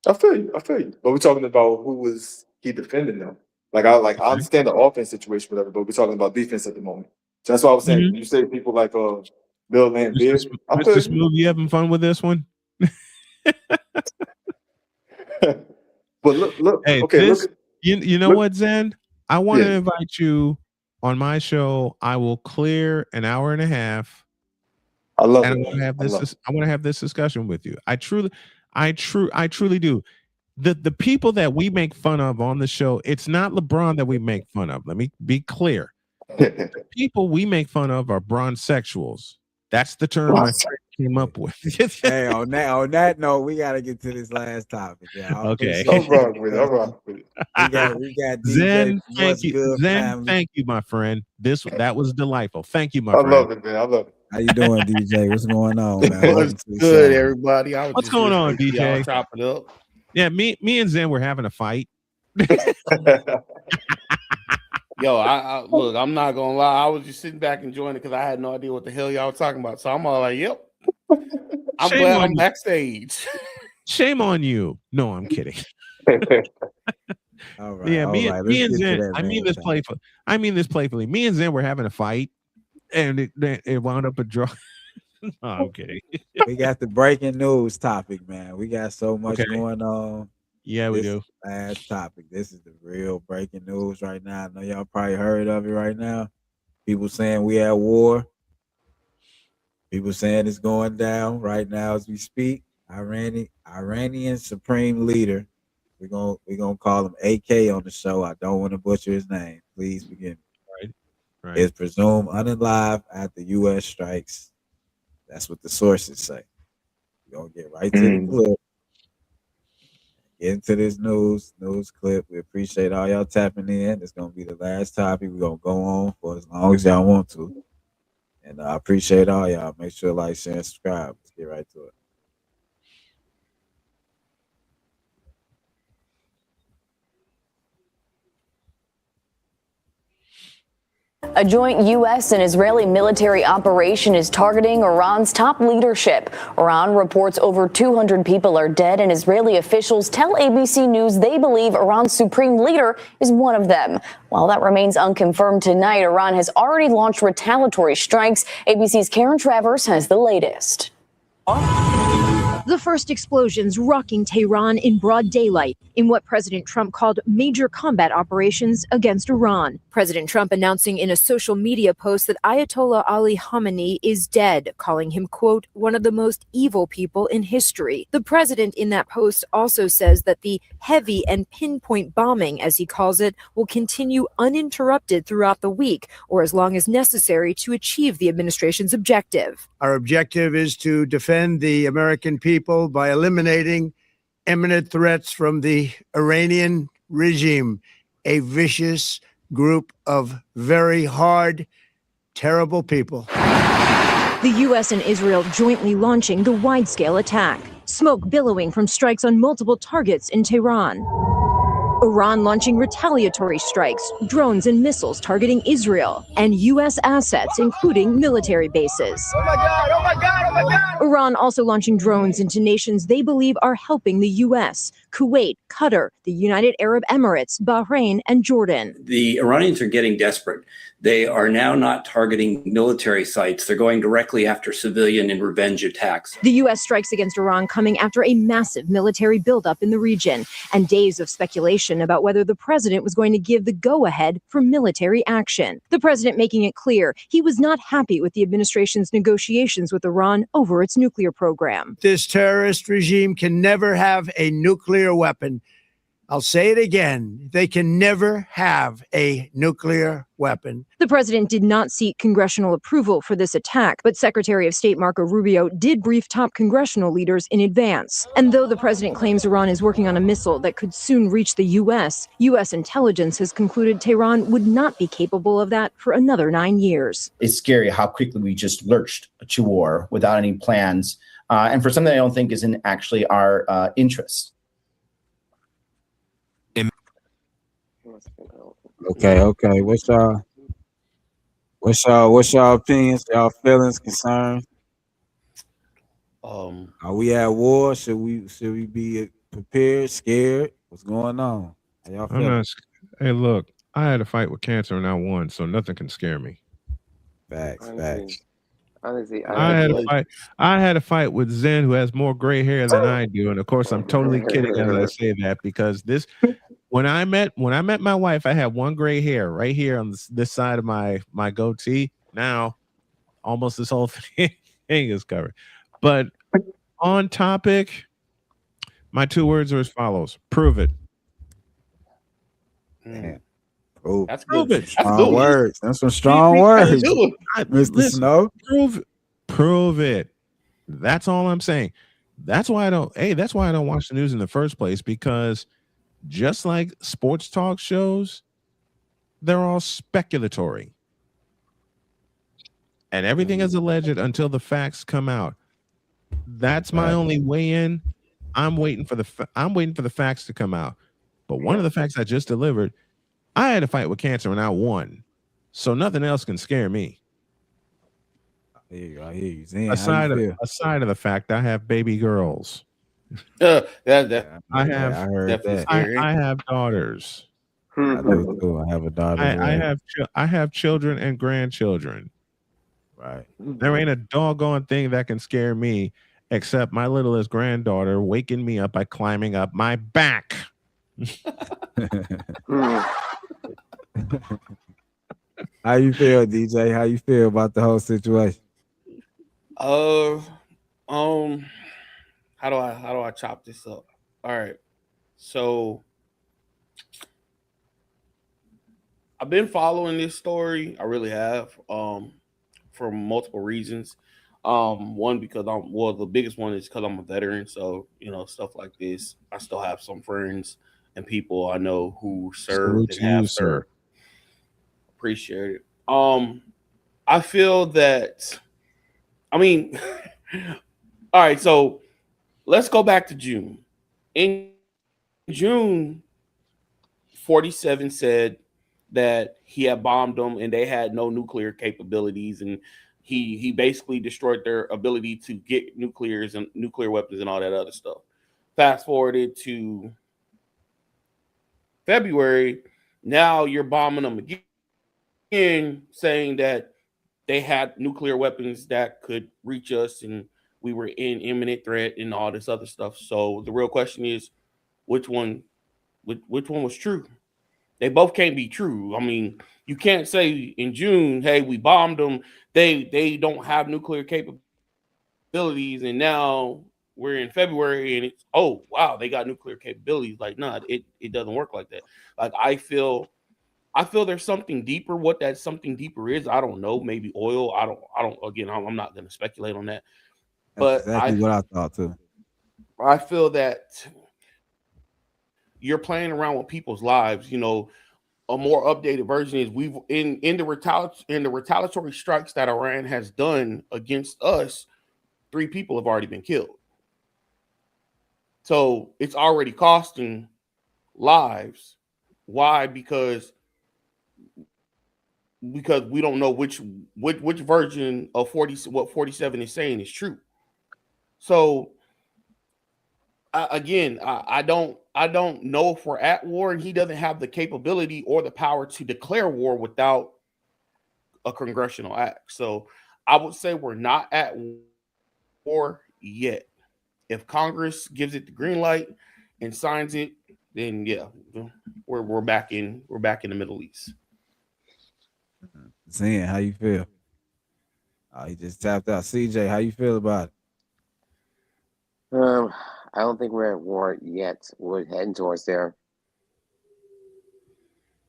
Speaker 10: I feel you. But we're talking about who was he defending them. I understand the offense situation, whatever, but we're talking about defense at the moment. So that's why I was saying, you say people like Bill Laimbeer.
Speaker 7: Mr. Smooth, you having fun with this one?
Speaker 10: But look.
Speaker 7: Hey,
Speaker 10: Okay,
Speaker 7: you know what, Zen? I want to invite you on my show. I will clear an hour and a half.
Speaker 10: I love
Speaker 7: and
Speaker 10: it.
Speaker 7: I want to have this discussion with you. I truly do. The people that we make fun of on the show, it's not LeBron that we make fun of. Let me be clear. The people we make fun of are bronzexuals. That's the term I came up with.
Speaker 1: Hey, on that note, we got to get to this last topic. Yeah,
Speaker 7: okay.
Speaker 10: I'm wrong with it.
Speaker 1: We got DJ
Speaker 7: Zen,
Speaker 1: from
Speaker 7: thank
Speaker 1: What's
Speaker 7: you.
Speaker 1: Good
Speaker 7: Zen,
Speaker 1: family.
Speaker 7: thank you, my friend. That was delightful. Thank you, my
Speaker 10: I
Speaker 7: friend.
Speaker 10: love it, man. I love it.
Speaker 1: How you doing, DJ? What's going on, man? Welcome
Speaker 11: What's
Speaker 1: to the
Speaker 11: good,
Speaker 1: show.
Speaker 11: everybody? I was
Speaker 7: What's
Speaker 11: just
Speaker 7: going on,
Speaker 11: listening to y'all
Speaker 7: DJ?
Speaker 11: chop it up.
Speaker 7: Yeah, me and Zen were having a fight.
Speaker 11: Yo, I look, I'm not gonna lie. I was just sitting back enjoying it because I had no idea what the hell y'all were talking about. So I'm all like, yep. I'm
Speaker 7: Shame
Speaker 11: glad
Speaker 7: on
Speaker 11: I'm
Speaker 7: you.
Speaker 11: Backstage.
Speaker 7: Shame on you. No, I'm kidding.
Speaker 1: All right.
Speaker 7: Yeah,
Speaker 1: all
Speaker 7: me
Speaker 1: right.
Speaker 7: and
Speaker 1: Let's get to
Speaker 7: Zen.
Speaker 1: that,
Speaker 7: I mean
Speaker 1: man.
Speaker 7: this playful. I mean this playfully. Me and Zen were having a fight, and it wound up a draw. No, I'm kidding.
Speaker 1: We got the breaking news topic, man. We got so much
Speaker 7: Okay.
Speaker 1: going on.
Speaker 7: Yeah, we
Speaker 1: This
Speaker 7: do.
Speaker 1: is the last topic. This is the real breaking news right now. I know y'all probably heard of it right now. People saying we at war. People saying it's going down right now as we speak. Iranian Supreme Leader. We're gonna call him AK on the show. I don't want to butcher his name. Please forgive me.
Speaker 7: Right.
Speaker 1: Is presumed unalive after U.S. strikes. That's what the sources say. We're gonna get right to the clip. Get into this news clip. We appreciate all y'all tapping in. It's gonna be the last topic. We're gonna go on for as long as y'all want to. And I appreciate all y'all. Make sure to like, share, and subscribe. Let's get right to it.
Speaker 14: A joint U.S. and Israeli military operation is targeting Iran's top leadership. Iran reports over 200 people are dead, and Israeli officials tell ABC News they believe Iran's supreme leader is one of them. While that remains unconfirmed tonight, Iran has already launched retaliatory strikes. ABC's Karen Travers has the latest.
Speaker 16: The first explosions rocking Tehran in broad daylight in what President Trump called major combat operations against Iran. President Trump announcing in a social media post that Ayatollah Ali Khamenei is dead, calling him, quote, one of the most evil people in history. The president in that post also says that the heavy and pinpoint bombing, as he calls it, will continue uninterrupted throughout the week or as long as necessary to achieve the administration's objective.
Speaker 17: Our objective is to defend the American people by eliminating imminent threats from the Iranian regime, a vicious group of very hard, terrible people.
Speaker 16: The U.S. and Israel jointly launching the wide-scale attack. Smoke billowing from strikes on multiple targets in Tehran. Iran launching retaliatory strikes, drones and missiles targeting Israel, and U.S. assets, including military bases.
Speaker 18: Oh my God, oh my God, oh my God!
Speaker 16: Iran also launching drones into nations they believe are helping the U.S., Kuwait, Qatar, the United Arab Emirates, Bahrain, and Jordan.
Speaker 19: The Iranians are getting desperate. They are now not targeting military sites. They're going directly after civilian and revenge attacks.
Speaker 16: The U.S. strikes against Iran coming after a massive military buildup in the region and days of speculation about whether the president was going to give the go-ahead for military action. The president making it clear he was not happy with the administration's negotiations with Iran over its nuclear program.
Speaker 17: This terrorist regime can never have a nuclear weapon. I'll say it again. They can never have a nuclear weapon.
Speaker 16: The president did not seek congressional approval for this attack, but Secretary of State Marco Rubio did brief top congressional leaders in advance. And though the president claims Iran is working on a missile that could soon reach the U.S., U.S. intelligence has concluded Tehran would not be capable of that for another 9 years.
Speaker 20: It's scary how quickly we just lurched to war without any plans, and for something I don't think is in actually our interest.
Speaker 1: Okay. What's y'all opinions, y'all feelings, concerns? Are we at war? Should we be prepared, scared? What's going on? How y'all
Speaker 7: I'm
Speaker 1: feeling?
Speaker 7: not. Hey, look, I had a fight with cancer and I won, so nothing can scare me.
Speaker 1: Facts.
Speaker 8: Honestly,
Speaker 7: I had a fight with Zen, who has more gray hair than I do, and of course, I'm totally kidding as I say that because when I met my wife, I had one gray hair right here on this side of my goatee. Now, almost this whole thing is covered. But on topic, my 2 words are as follows: prove it.
Speaker 1: That's
Speaker 7: Prove it.
Speaker 1: Strong words. That's some strong words, Mr.
Speaker 7: Listen,
Speaker 1: Snow.
Speaker 7: Prove it. That's all I'm saying. That's why I don't watch the news in the first place, because just like sports talk shows, they're all speculatory. And everything is alleged until the facts come out. That's my only way in. I'm waiting for the facts to come out. But one of the facts I just delivered, I had a fight with cancer and I won. So nothing else can scare me.
Speaker 1: I hear you. Zen,
Speaker 7: aside of the fact I have baby girls.
Speaker 11: I
Speaker 1: heard that.
Speaker 7: I have daughters.
Speaker 1: I do too. I have a daughter.
Speaker 7: I have children and grandchildren.
Speaker 1: Right.
Speaker 7: There ain't a doggone thing that can scare me except my littlest granddaughter waking me up by climbing up my back.
Speaker 1: How you feel, DJ? How you feel about the whole situation?
Speaker 11: How do I chop this up? All right. So I've been following this story. I really have, for multiple reasons. One, because the biggest one is because I'm a veteran. So, stuff like this, I still have some friends and people I know who served and have served. Appreciate it. I feel that, all right, so let's go back to June. In June, 47 said that he had bombed them and they had no nuclear capabilities, and he basically destroyed their ability to get nuclear weapons and all that other stuff. Fast forwarded to February, now you're bombing them again, saying that they had nuclear weapons that could reach us and we were in imminent threat and all this other stuff. So the real question is, which one was true? They both can't be true. You can't say in June, hey, we bombed them. They don't have nuclear capabilities, and now we're in February and it's, oh wow, they got nuclear capabilities. Like, nah, it doesn't work like that. Like, I feel there's something deeper. What that something deeper is, I don't know. Maybe oil. I don't. Again, I'm not going to speculate on that. But
Speaker 1: that's exactly what I thought too.
Speaker 11: I feel that you're playing around with people's lives. A more updated version is we've in the retaliatory strikes that Iran has done against us, 3 people have already been killed. So it's already costing lives. Why? Because we don't know which version of 47 is saying is true. So I don't know if we're at war, and he doesn't have the capability or the power to declare war without a congressional act. So I would say we're not at war yet. If Congress gives it the green light and signs it, then yeah, we're back in the Middle East.
Speaker 1: Zen, how you feel? He just tapped out. CJ, how you feel about it?
Speaker 8: I don't think we're at war yet. We're heading towards there.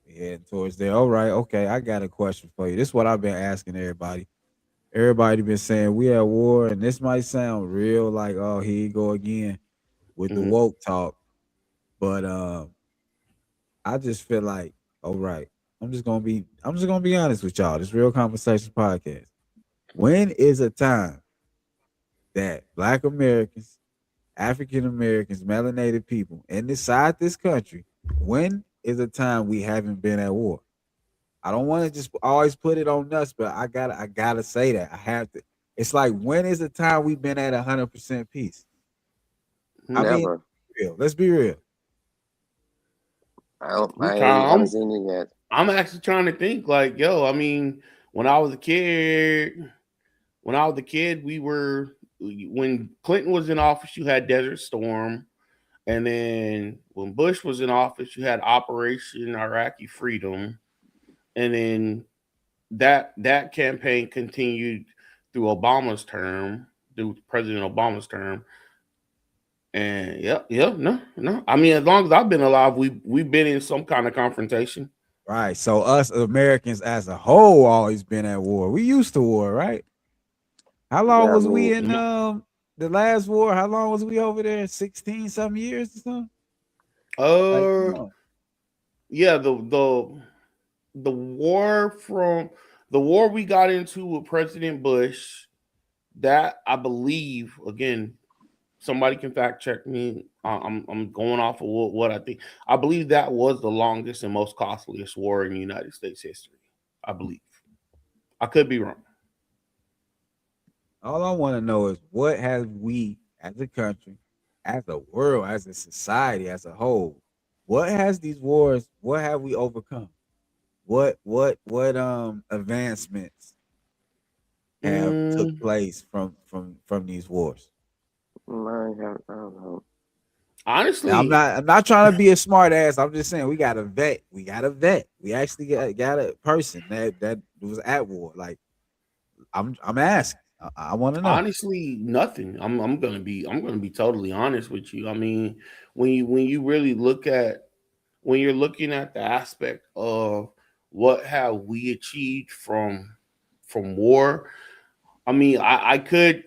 Speaker 1: Heading towards there. All right, okay. I got a question for you. This is what I've been asking everybody. Everybody been saying we at war, and this might sound real like, oh, here you go again with the woke talk. But I just feel like, all right, I'm just gonna be honest with y'all. This Real Conversation podcast. When is a time that Black Americans, African Americans, melanated people inside this country, when is a time we haven't been at war? I don't want to just always put it on us, but I gotta say that. I have to. It's like, when is the time we've been at 100% peace?
Speaker 8: Never.
Speaker 1: Let's be real.
Speaker 8: I haven't seen it yet.
Speaker 11: I'm actually trying to think, like, yo, I mean, when I was a kid, when Clinton was in office, you had Desert Storm. And then when Bush was in office, you had Operation Iraqi Freedom. And then that campaign continued through Obama's term, through President Obama's term. And no. I mean, as long as I've been alive, we've been in some kind of confrontation.
Speaker 1: Right. So us Americans as a whole always been at war. We used to war, right? How long was we in the last war? How long was we over there? 16 some years or something?
Speaker 11: Yeah, the war we got into with President Bush, that I believe, again, somebody can fact check me. I'm going off of what I think. I believe that was the longest and most costliest war in United States history. I believe. I could be wrong.
Speaker 1: All I want to know is, what have we as a country, as a world, as a society, as a whole, what has these wars, what have we overcome? What advancements have took place from these wars?
Speaker 8: I don't know.
Speaker 11: Honestly,
Speaker 1: now, I'm not trying to be a smart ass. I'm just saying we got a vet. We actually got a person that was at war. Like, I'm asking. I want to know.
Speaker 11: Honestly, nothing. I'm gonna be totally honest with you. I mean, when you really when you're looking at the aspect of what have we achieved from war, I mean, I could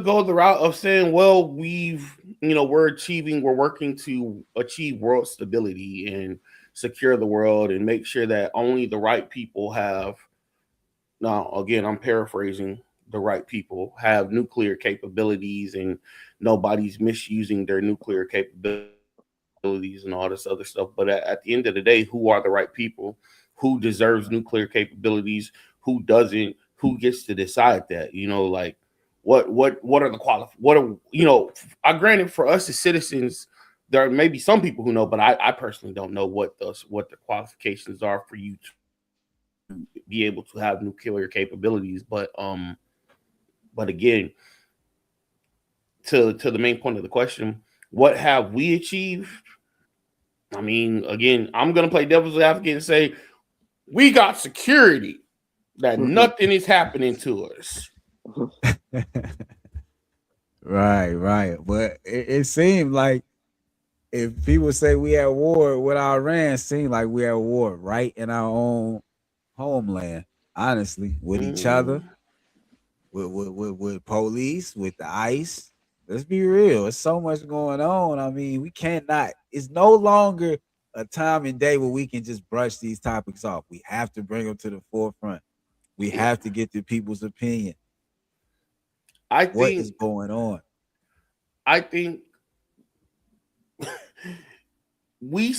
Speaker 11: go the route of saying, well, we're working to achieve world stability and secure the world and make sure that only the right people have. Now, again, I'm paraphrasing, the right people have nuclear capabilities and nobody's misusing their nuclear capabilities and all this other stuff. But at the end of the day, who are the right people? Who deserves nuclear capabilities? Who doesn't? Who gets to decide that? Like, what are the I granted, for us as citizens, there may be some people who know, but I personally don't know what the qualifications are for you to be able to have nuclear capabilities. But again, to the main point of the question, what have we achieved? I mean, again, I'm gonna play devil's advocate and say we got security that nothing is happening to us.
Speaker 1: Right. But it seemed like, if people say we at war with Iran, it seemed like we at war right in our own homeland, honestly, with each other, with police, with the ICE. Let's be real. There's so much going on. I mean, we cannot. It's no longer a time and day where we can just brush these topics off. We have to bring them to the forefront. We have to get the people's opinion. What is going on?
Speaker 11: I think you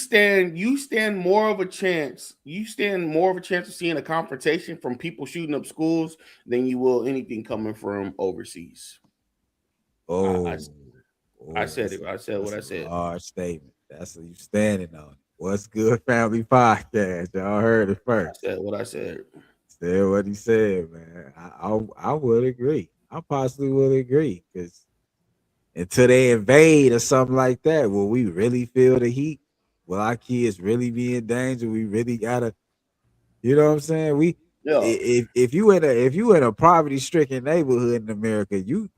Speaker 11: stand more of a chance of seeing a confrontation from people shooting up schools than you will anything coming from overseas. I said it. I said what I said.
Speaker 1: Hard statement. That's what you standing on. What's Good Family Podcast? Y'all heard it first.
Speaker 11: I said what I said.
Speaker 1: Said what he said, man. I would agree. I possibly would agree, because until they invade or something like that, will we really feel the heat? Will our kids really be in danger? We really gotta, you know what I'm saying? If you in a poverty stricken neighborhood in America, you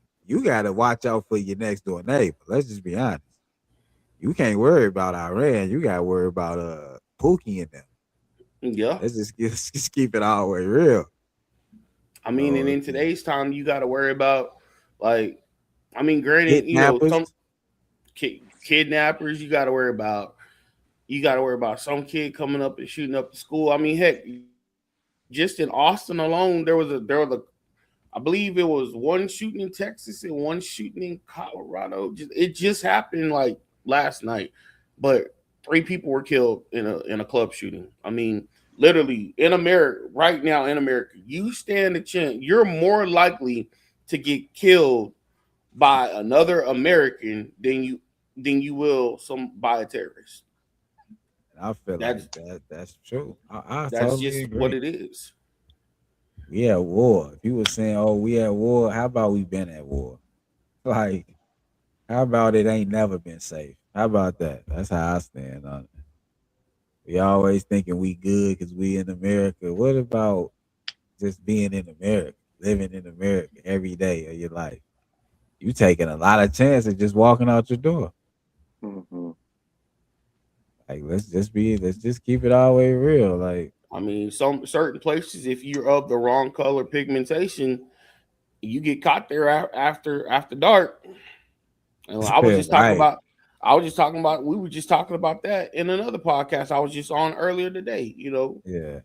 Speaker 1: gotta watch out for your next door neighbor. Let's just be honest. You can't worry about Iran. You gotta worry about Pookie and them.
Speaker 11: Yeah.
Speaker 1: Let's just keep it all the way real.
Speaker 11: I mean, and in today's time, you got to worry about, like, I mean, granted, you know, some kidnappers. You got to worry about some kid coming up and shooting up the school. I mean, heck, just in Austin alone, there was a, I believe it was one shooting in Texas and one shooting in Colorado. It just happened like last night, but 3 people were killed in a club shooting. I mean, literally in America right now, you stand a chance. You're more likely to get killed by another American than you will by a terrorist.
Speaker 1: I feel like that's true. I
Speaker 11: that's
Speaker 1: totally
Speaker 11: just
Speaker 1: agree.
Speaker 11: what it is.
Speaker 1: We at war. If you were saying, "Oh, we at war," how about we been at war? Like, how about it ain't never been safe? How about that? That's how I stand on it. We always thinking we good because we in America. What about just being in America, living in America every day of your life? You taking a lot of chances just walking out your door.
Speaker 8: Mm-hmm.
Speaker 1: Like, let's just keep it all the way real. Like,
Speaker 11: I mean, some certain places, if you're of the wrong color pigmentation, you get caught there after dark. And we were just talking about that in another podcast I was just on earlier today. You know,
Speaker 1: yeah,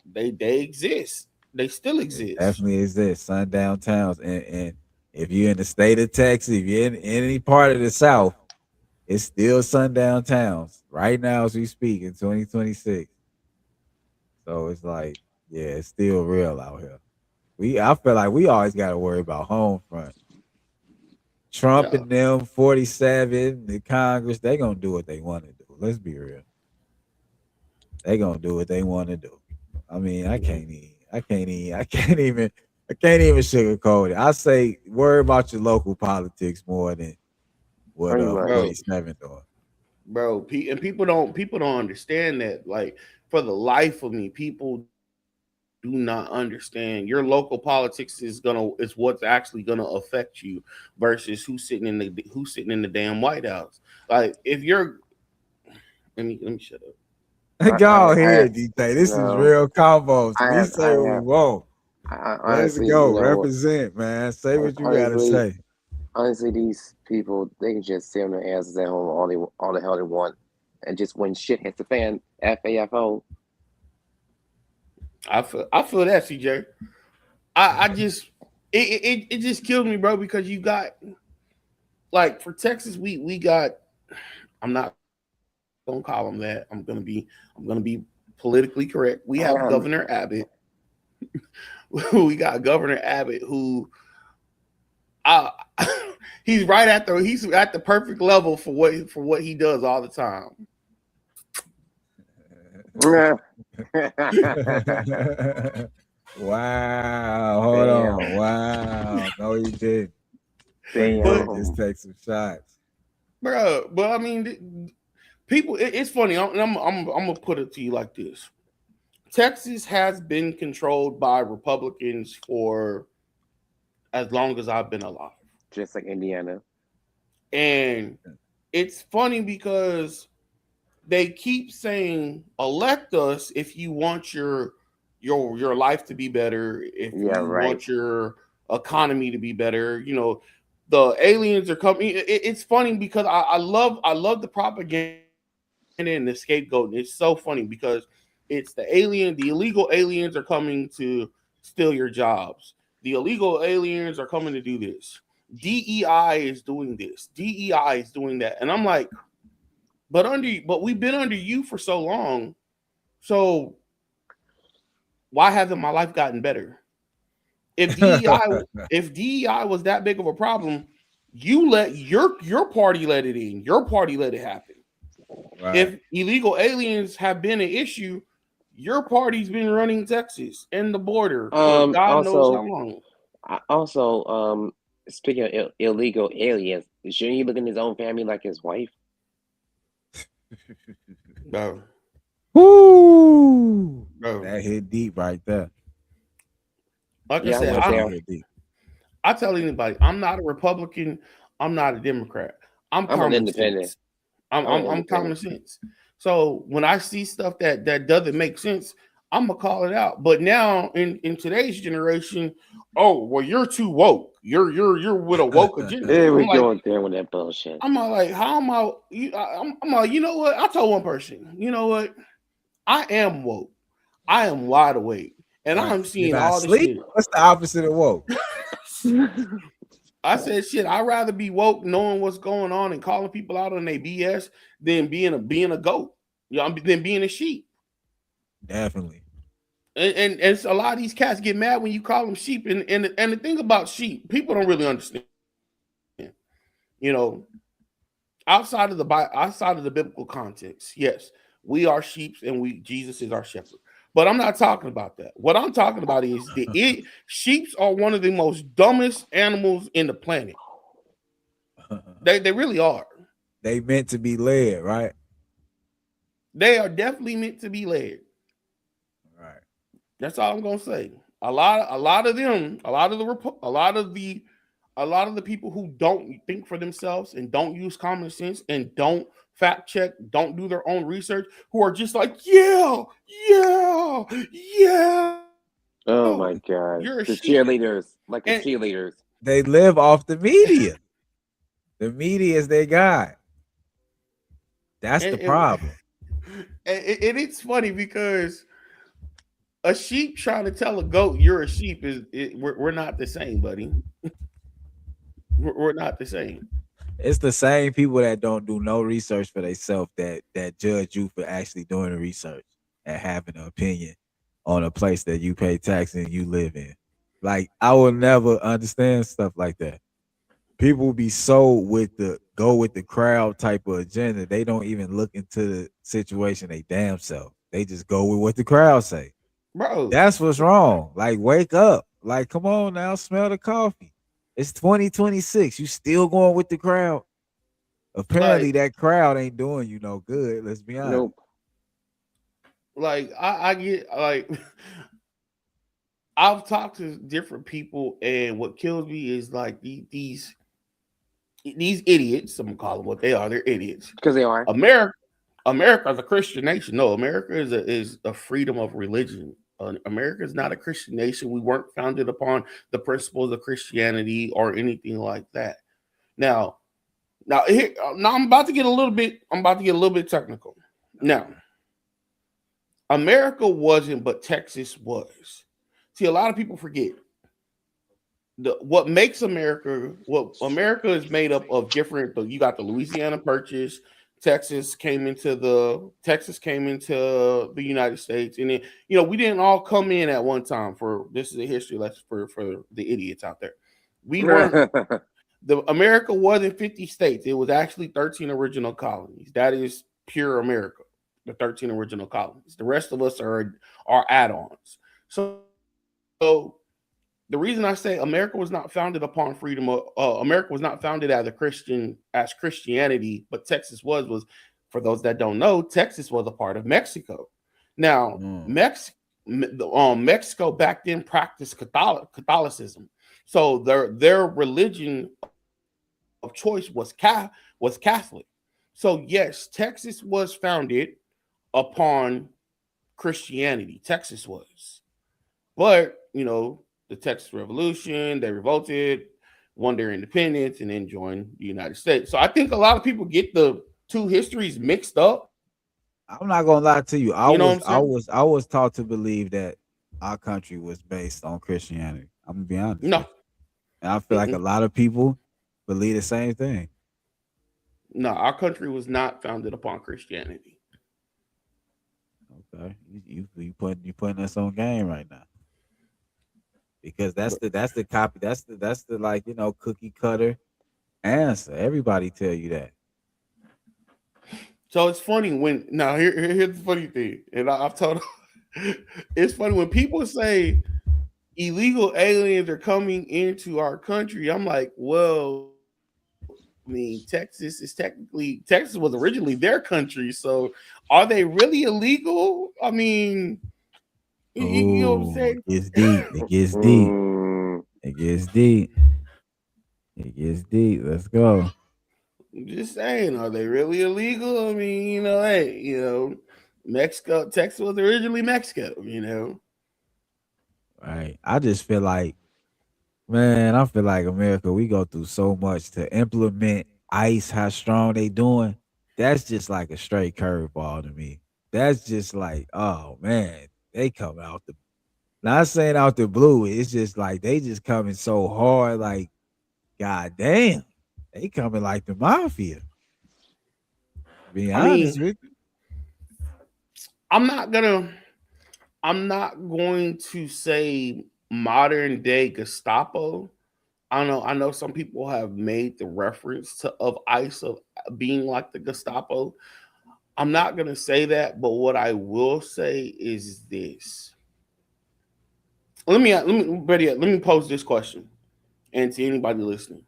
Speaker 11: they exist. They still exist.
Speaker 1: It definitely exist. Sundown towns, and if you're in the state of Texas, if you're in any part of the South, it's still sundown towns right now as we speak in 2026. So it's like, yeah, it's still real out here. I feel like we always got to worry about home front. Trump and them 47, the Congress, they gonna do what they want to do. Let's be real. They gonna do what they want to do. I mean, I can't even sugarcoat it. I say worry about your local politics more than what 47 doing.
Speaker 11: Bro, and people don't understand that. Like, for the life of me, people do not understand your local politics is what's actually gonna affect you versus who's sitting in the damn White House. Like, if you're, let me shut up.
Speaker 1: Go ahead, DJ. This is real combos. We say what we want. Let's go. Represent, man. Say what you gotta say.
Speaker 8: Honestly, these people, they can just sit on their asses at home all the hell they want, and just when shit hits the fan, FAFO.
Speaker 11: I feel that, CJ. I just it just kills me, bro, because you got, like, for Texas, we got, I'm not gonna call them that. I'm gonna be politically correct. We have Governor Abbott. We got Governor Abbott who he's at the perfect level for what he does all the time.
Speaker 1: Wow. Hold on. Wow. No, you didn't. Just take some shots.
Speaker 11: Bro, but I mean, people, it's funny. I'm gonna put it to you like this. Texas has been controlled by Republicans for as long as I've been alive.
Speaker 8: Just like Indiana.
Speaker 11: And it's funny because they keep saying, elect us if you want your life to be better, if you want your economy to be better. You know, the aliens are coming. It's funny because I love the propaganda and the scapegoat. It's so funny because it's the illegal aliens are coming to steal your jobs. The illegal aliens are coming to do this. DEI is doing this. DEI is doing that. And I'm like, But we've been under you for so long. So why hasn't my life gotten better? If DEI was that big of a problem, you let your party let it in. Your party let it happen.
Speaker 1: Right.
Speaker 11: If illegal aliens have been an issue, your party's been running Texas and the border for God knows how long.
Speaker 8: Also, speaking of illegal aliens, shouldn't he look in his own family like his wife?
Speaker 11: No.
Speaker 1: Woo!
Speaker 11: Bro.
Speaker 1: That hit deep right there.
Speaker 11: Like
Speaker 8: Yeah,
Speaker 11: I said,
Speaker 8: I
Speaker 1: hit deep.
Speaker 11: I tell anybody, I'm not a Republican. I'm not a Democrat. I'm
Speaker 8: an
Speaker 11: common
Speaker 8: independent.
Speaker 11: sense. I'm common sense. So when I see stuff that doesn't make sense, I'm gonna call it out. But now in today's generation, oh well, you're too woke. You're with a woke agenda.
Speaker 8: There we
Speaker 11: I'm
Speaker 8: go
Speaker 11: like,
Speaker 8: there with that bullshit.
Speaker 11: I'm like, how am I? I'm like, you know what? I told one person, you know what? I am woke. I am wide awake, and I'm seeing
Speaker 1: You're not
Speaker 11: all the
Speaker 1: asleep?
Speaker 11: shit.
Speaker 1: What's the opposite of woke?
Speaker 11: I said, shit, I'd rather be woke knowing what's going on and calling people out on their BS than being a goat, than being a sheep.
Speaker 1: Definitely.
Speaker 11: And it's a lot of these cats get mad when you call them sheep. And the thing about sheep, people don't really understand. You know, outside of the biblical context, yes, we are sheep and Jesus is our shepherd. But I'm not talking about that. What I'm talking about is sheeps are one of the most dumbest animals in the planet. They really are.
Speaker 1: They meant to be led, right?
Speaker 11: They are definitely meant to be led.
Speaker 1: Right.
Speaker 11: That's all I'm gonna say. A lot of the people who don't think for themselves and don't use common sense and don't fact check, don't do their own research, who are just like, yeah.
Speaker 8: Oh my god.
Speaker 11: You're a
Speaker 8: The
Speaker 11: sheep.
Speaker 8: cheerleaders, like the cheerleaders.
Speaker 1: They live off the media. The media is their guide. That's the problem.
Speaker 11: And it's funny because a sheep trying to tell a goat you're a sheep we're not the same, buddy. We're not the same.
Speaker 1: It's the same people that don't do no research for themselves that judge you for actually doing the research and having an opinion on a place that you pay tax and you live in. Like, I will never understand stuff like that. People be so with the go with the crowd type of agenda. They don't even look into the situation they damn self. They just go with what the crowd say.
Speaker 11: Bro,
Speaker 1: that's what's wrong. Like, wake up. Like, come on now, smell the coffee. It's 2026. You still going with the crowd? Apparently, that crowd ain't doing you no good. Let's be honest.
Speaker 8: Nope.
Speaker 11: Like, I get, like, I've talked to different people, and what kills me is like these idiots. I'm gonna call them what they are. They're idiots
Speaker 8: because they are.
Speaker 11: America is a Christian nation. No, America is a freedom of religion. America is not a Christian nation. We weren't founded upon the principles of Christianity or anything like that. Now I'm about to get a little bit technical. Now, America wasn't, but Texas was. See, a lot of people forget what makes America. What America is made up of different. You got the Louisiana Purchase. Texas came into the United States, and then we didn't all come in at one time. This is a history lesson for the idiots out there. We weren't. America wasn't 50 states. It was actually 13 original colonies. That is pure America. The 13 original colonies. The rest of us are add-ons. So the reason I say America was not founded upon freedom, America was not founded as Christianity, but Texas was for those that don't know, Texas was a part of Mexico. Now, Mexico back then practiced Catholicism, so their religion of choice was Catholic. So yes, Texas was founded upon Christianity. Texas was, but the Texas Revolution, they revolted, won their independence, and then joined the United States. So I think a lot of people get the two histories mixed up.
Speaker 1: I'm not gonna lie to you. I was taught to believe that our country was based on Christianity. I'm gonna be honest.
Speaker 11: No.
Speaker 1: And I feel like a lot of people believe the same thing.
Speaker 11: No, our country was not founded upon Christianity.
Speaker 1: Okay, you putting us on game right now, because that's the copy. That's the like cookie cutter answer. Everybody tell you that.
Speaker 11: So it's funny when here's the funny thing, and I've told it's funny when people say illegal aliens are coming into our country. I'm like, well, I mean, Texas was originally their country, so are they really illegal? I mean, you know what I'm saying?
Speaker 1: It gets deep. It gets deep. It gets deep. It gets deep. Let's go.
Speaker 11: I'm just saying, are they really illegal? I mean, hey, Mexico, Texas was originally Mexico,
Speaker 1: Right. I just feel like, man, I feel like America, we go through so much to implement ICE, how strong they doing. That's just like a straight curveball to me. That's just like, oh man, they come out not saying out the blue. It's just like they just coming so hard, like, god damn, they coming like the mafia. Be honest with you.
Speaker 11: I'm not going to say modern day Gestapo. I know some people have made the reference of ICE of being like the Gestapo. I'm not going to say that, but what I will say is this. Let me pose this question, and to anybody listening.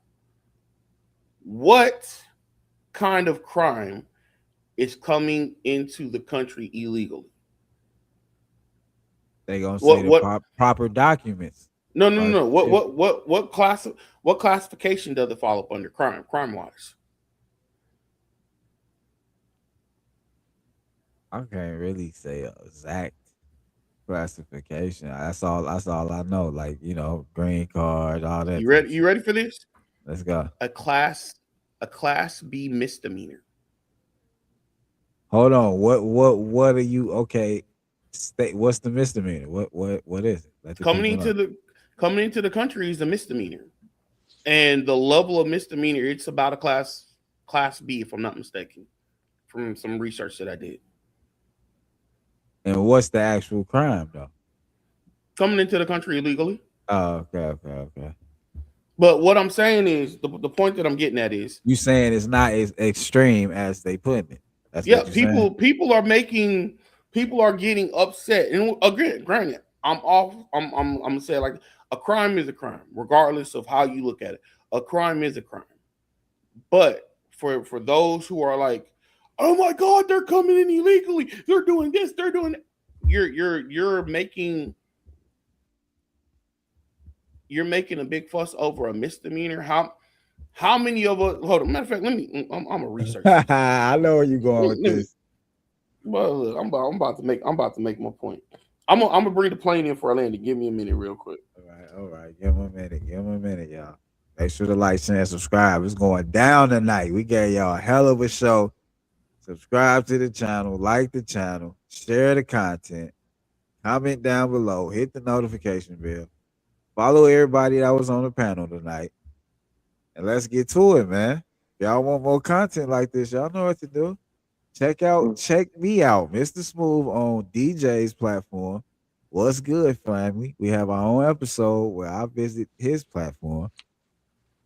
Speaker 11: What kind of crime is coming into the country illegally?
Speaker 1: They gonna say proper documents.
Speaker 11: No. What classification does it fall up under crime wise?
Speaker 1: I can't really say exact classification. That's all I know. Like, green card, all that.
Speaker 11: You ready for this?
Speaker 1: Let's go.
Speaker 11: A class B misdemeanor.
Speaker 1: Hold on. What are you? Okay. What's the misdemeanor? What is it?
Speaker 11: Coming into the country is a misdemeanor, and the level of misdemeanor, it's about a class B, if I'm not mistaken, from some research that I did.
Speaker 1: And what's the actual crime though?
Speaker 11: Coming into the country illegally.
Speaker 1: Oh, okay.
Speaker 11: But what I'm saying is the point that I'm getting at is
Speaker 1: you saying it's not as extreme as they put it. That's
Speaker 11: people are getting upset. And again, granted, I'm gonna say, like, a crime is a crime, regardless of how you look at it. A crime is a crime. But for those who are like, oh my God, they're coming in illegally, they're doing this, they're doing that, you're making a big fuss over a misdemeanor. How many of us? Hold on. Matter of fact, I'm a researcher.
Speaker 1: I know where you're going with this.
Speaker 11: Well, look, I'm about to make my point. I'm gonna bring the plane in for Orlando. Give me a minute, real quick.
Speaker 1: All right. Give him a minute, y'all. Make sure to like, share, and subscribe. It's going down tonight. We gave y'all a hell of a show. Subscribe to the channel, like the channel, share the content, comment down below, hit the notification bell, follow everybody that was on the panel tonight, and let's get to it, man. If y'all want more content like this, y'all know what to do. Check me out, Mr. Smooth, on DJ's platform. What's good, family? We have our own episode where I visit his platform.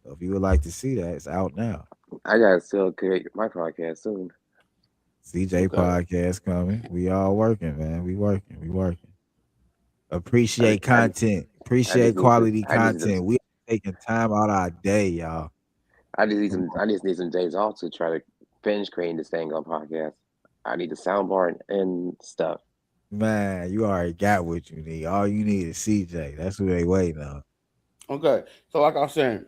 Speaker 1: So if you would like to see that, it's out now.
Speaker 8: I gotta still create my podcast soon.
Speaker 1: CJ podcast coming. We all working, man. We working. Appreciate content. Appreciate quality content. We taking time out of our day, y'all.
Speaker 8: I just need some days off to try to finish creating this thing on podcast. I need the soundbar and stuff.
Speaker 1: Man, you already got what you need. All you need is CJ. That's who they waiting on.
Speaker 11: Okay, so like I was saying,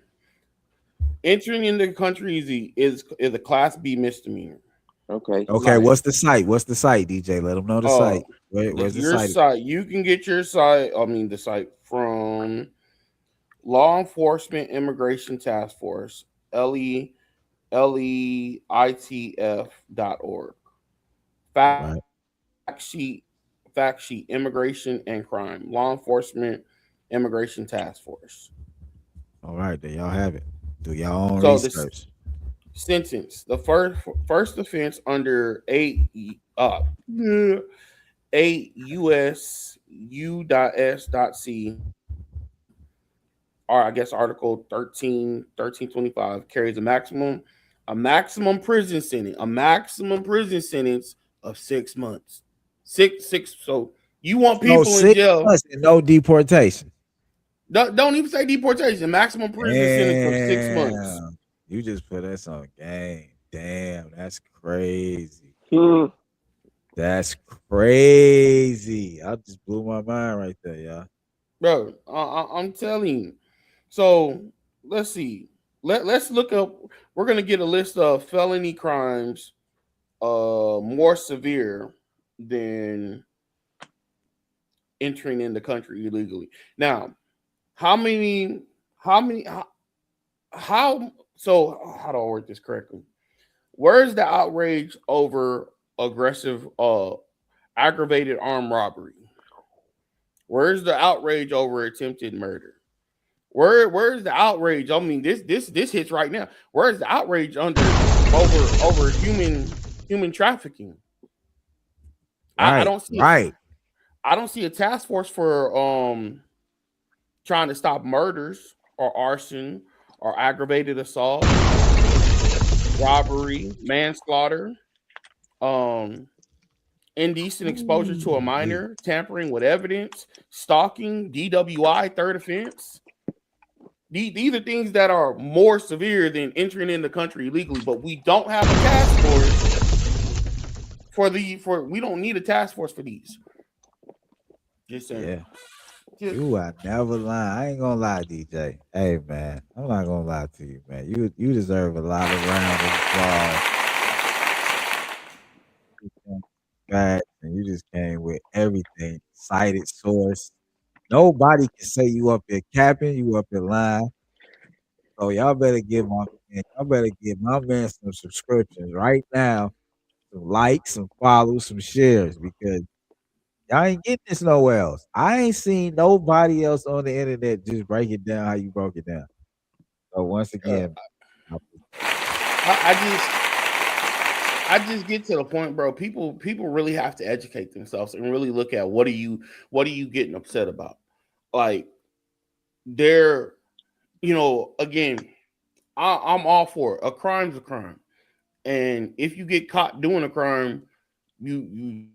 Speaker 11: entering into the country is a class B misdemeanor.
Speaker 8: Okay.
Speaker 1: What's the site? DJ? Let them know the site. Where's the
Speaker 11: site? You can get your site. The site from Law Enforcement Immigration Task Force, LEITF.org. Fact sheet, immigration and crime, Law Enforcement Immigration Task Force.
Speaker 1: All right, there y'all have it. Do y'all own research.
Speaker 11: sentence. The first offense under 8 U.S. U.S.C. or I guess Article 1325 carries a maximum prison sentence of 6 months. Six. So you want people in
Speaker 1: 6
Speaker 11: jail?
Speaker 1: months and no deportation.
Speaker 11: Don't even say deportation. Maximum prison sentence of 6 months.
Speaker 1: Damn. You just put us on game. Damn, that's crazy. That's crazy. I just blew my mind right there, y'all.
Speaker 11: Bro, I'm telling you. So let's see. Let's look up. We're gonna get a list of felony crimes more severe than entering in the country illegally. Now, how do I word this correctly? Where's the outrage over aggressive aggravated armed robbery? Where's the outrage over attempted murder? Where's the outrage? I mean, this hits right now. Where's the outrage over human trafficking? I don't see I don't see a task force for trying to stop murders or arson or aggravated assault, robbery, manslaughter, indecent exposure to a minor, tampering with evidence, stalking, DWI, third offense. These are things that are more severe than entering in the country illegally, but we don't have a task force we don't need a task force for these. Just saying.
Speaker 1: Yeah. You are never lying. I ain't gonna lie, DJ. Hey man, I'm not gonna lie to you, man. You deserve a lot of rounds of applause. And you just came with everything. Cited source. Nobody can say you up here capping, you up here lying. So y'all better give my man some subscriptions right now, some likes, some follows, some shares, because y'all ain't getting this nowhere else. I ain't seen nobody else on the internet just break it down how you broke it down. So once again,
Speaker 11: I just get to the point, bro. People really have to educate themselves and really look at what are you getting upset about? Like, they're, again, I'm all for it. A crime's a crime, and if you get caught doing a crime, you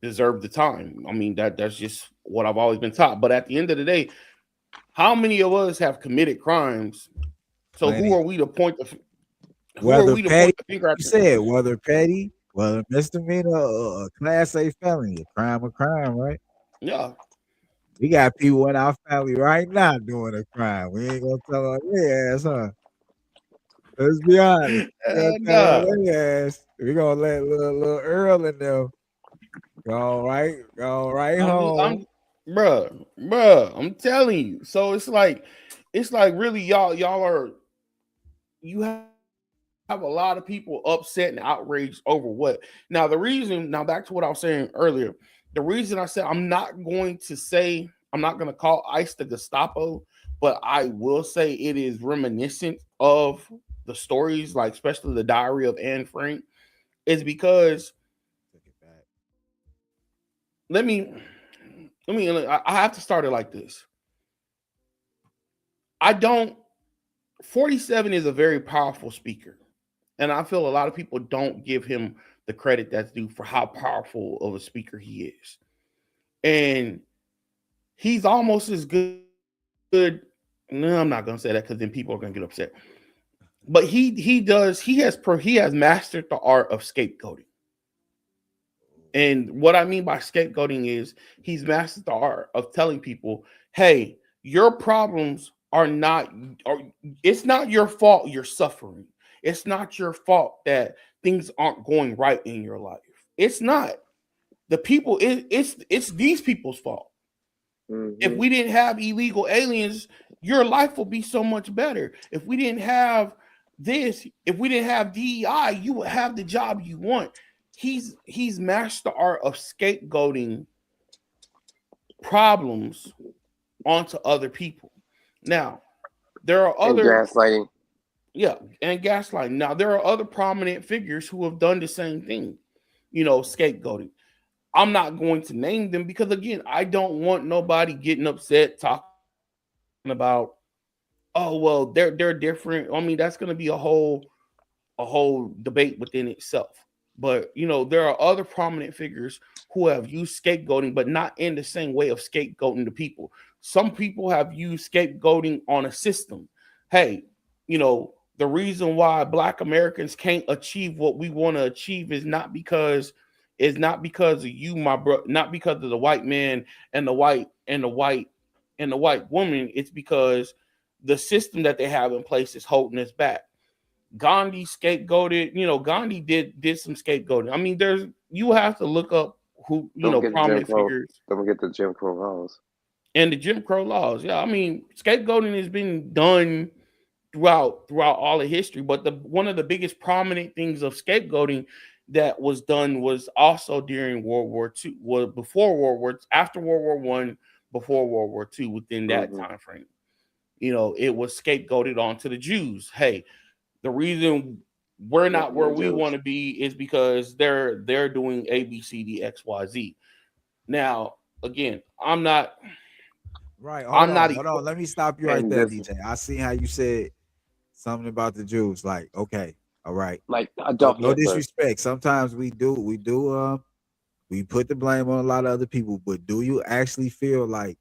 Speaker 11: deserve the time. I mean, that's just what I've always been taught. But at the end of the day, how many of us have committed crimes? So who are we to point the
Speaker 1: whether petty,
Speaker 11: finger at?
Speaker 1: You said whether petty, whether misdemeanor or Class A felony, a crime, right?
Speaker 11: Yeah.
Speaker 1: We got people in our family right now doing a crime. We ain't gonna tell them their ass, huh? Let's be honest. We're gonna let little Earl in there go right home.
Speaker 11: Bruh, I'm telling you. So it's like really you have a lot of people upset and outraged over what? Now back to what I was saying earlier. The reason I said I'm not going to call ICE the Gestapo, but I will say it is reminiscent of the stories, like especially the Diary of Anne Frank, is because I have to start it like this. 47 is a very powerful speaker, and I feel a lot of people don't give him the credit that's due for how powerful of a speaker he is. And he's almost as good. No, I'm not gonna say that because then people are gonna get upset. But he has mastered the art of scapegoating. And what I mean by scapegoating is he's mastered the art of telling people, hey, your problems it's not your fault you're suffering. It's not your fault that things aren't going right in your life. It's not. The people, it's these people's fault. Mm-hmm. If we didn't have illegal aliens, your life would be so much better. If we didn't have this, if we didn't have DEI, you would have the job you want. He's mastered the art of scapegoating problems onto other people. Now, there are other gaslighting. Yeah, and gaslighting. Now there are other prominent figures who have done the same thing, scapegoating. I'm not going to name them because again, I don't want nobody getting upset talking about, oh well, they're different. I mean, that's going to be a whole debate within itself. But there are other prominent figures who have used scapegoating, but not in the same way of scapegoating the people. Some people have used scapegoating on a system. Hey, the reason why Black Americans can't achieve what we want to achieve is not because of you, my bro, not because of the white man and the white woman. It's because the system that they have in place is holding us back. Gandhi scapegoated. Gandhi did some scapegoating. I mean, you have to look up who prominent figures.
Speaker 8: Don't forget the Jim Crow laws.
Speaker 11: And the Jim Crow laws. Yeah, I mean, scapegoating has been done throughout all of history. But one of the biggest prominent things of scapegoating that was done was also during World War II, was before World War, after World War I, before World War II. Within that time frame, it was scapegoated onto the Jews. Hey, the reason we're not where we want to be is because they're doing A, B, C, D, X, Y, Z. Now, again, I'm not.
Speaker 1: Right. Hold on. Let me stop you right there, DJ. I see how you said something about the Jews. Like, okay, all right.
Speaker 8: Like,
Speaker 1: no disrespect. Sometimes we put the blame on a lot of other people, but do you actually feel like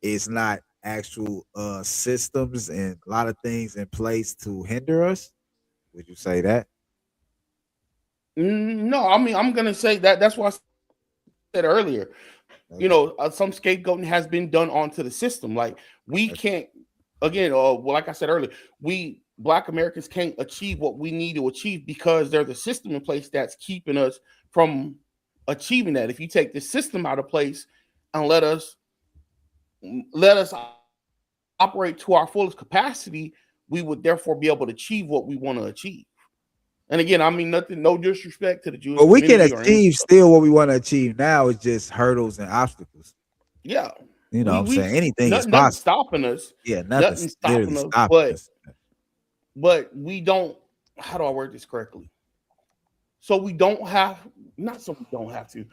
Speaker 1: it's not actual systems and a lot of things in place to hinder us? Would you say that?
Speaker 11: No, I mean, I'm gonna say that. That's why I said earlier. Some scapegoating has been done onto the system. Like, we can't, again, like I said earlier, we Black Americans can't achieve what we need to achieve because there's a system in place that's keeping us from achieving that. If you take the system out of place and let us operate to our fullest capacity, we would therefore be able to achieve what we want to achieve. And again, I mean, no disrespect to the Jewish.
Speaker 1: But we can achieve still what we want to achieve now. It's just hurdles and obstacles.
Speaker 11: Yeah.
Speaker 1: What I'm saying? Anything is possible.
Speaker 11: Nothing stopping us.
Speaker 1: Yeah, nothing stopping us.
Speaker 11: But we don't, how do I word this correctly? So we don't have, not so we don't have to.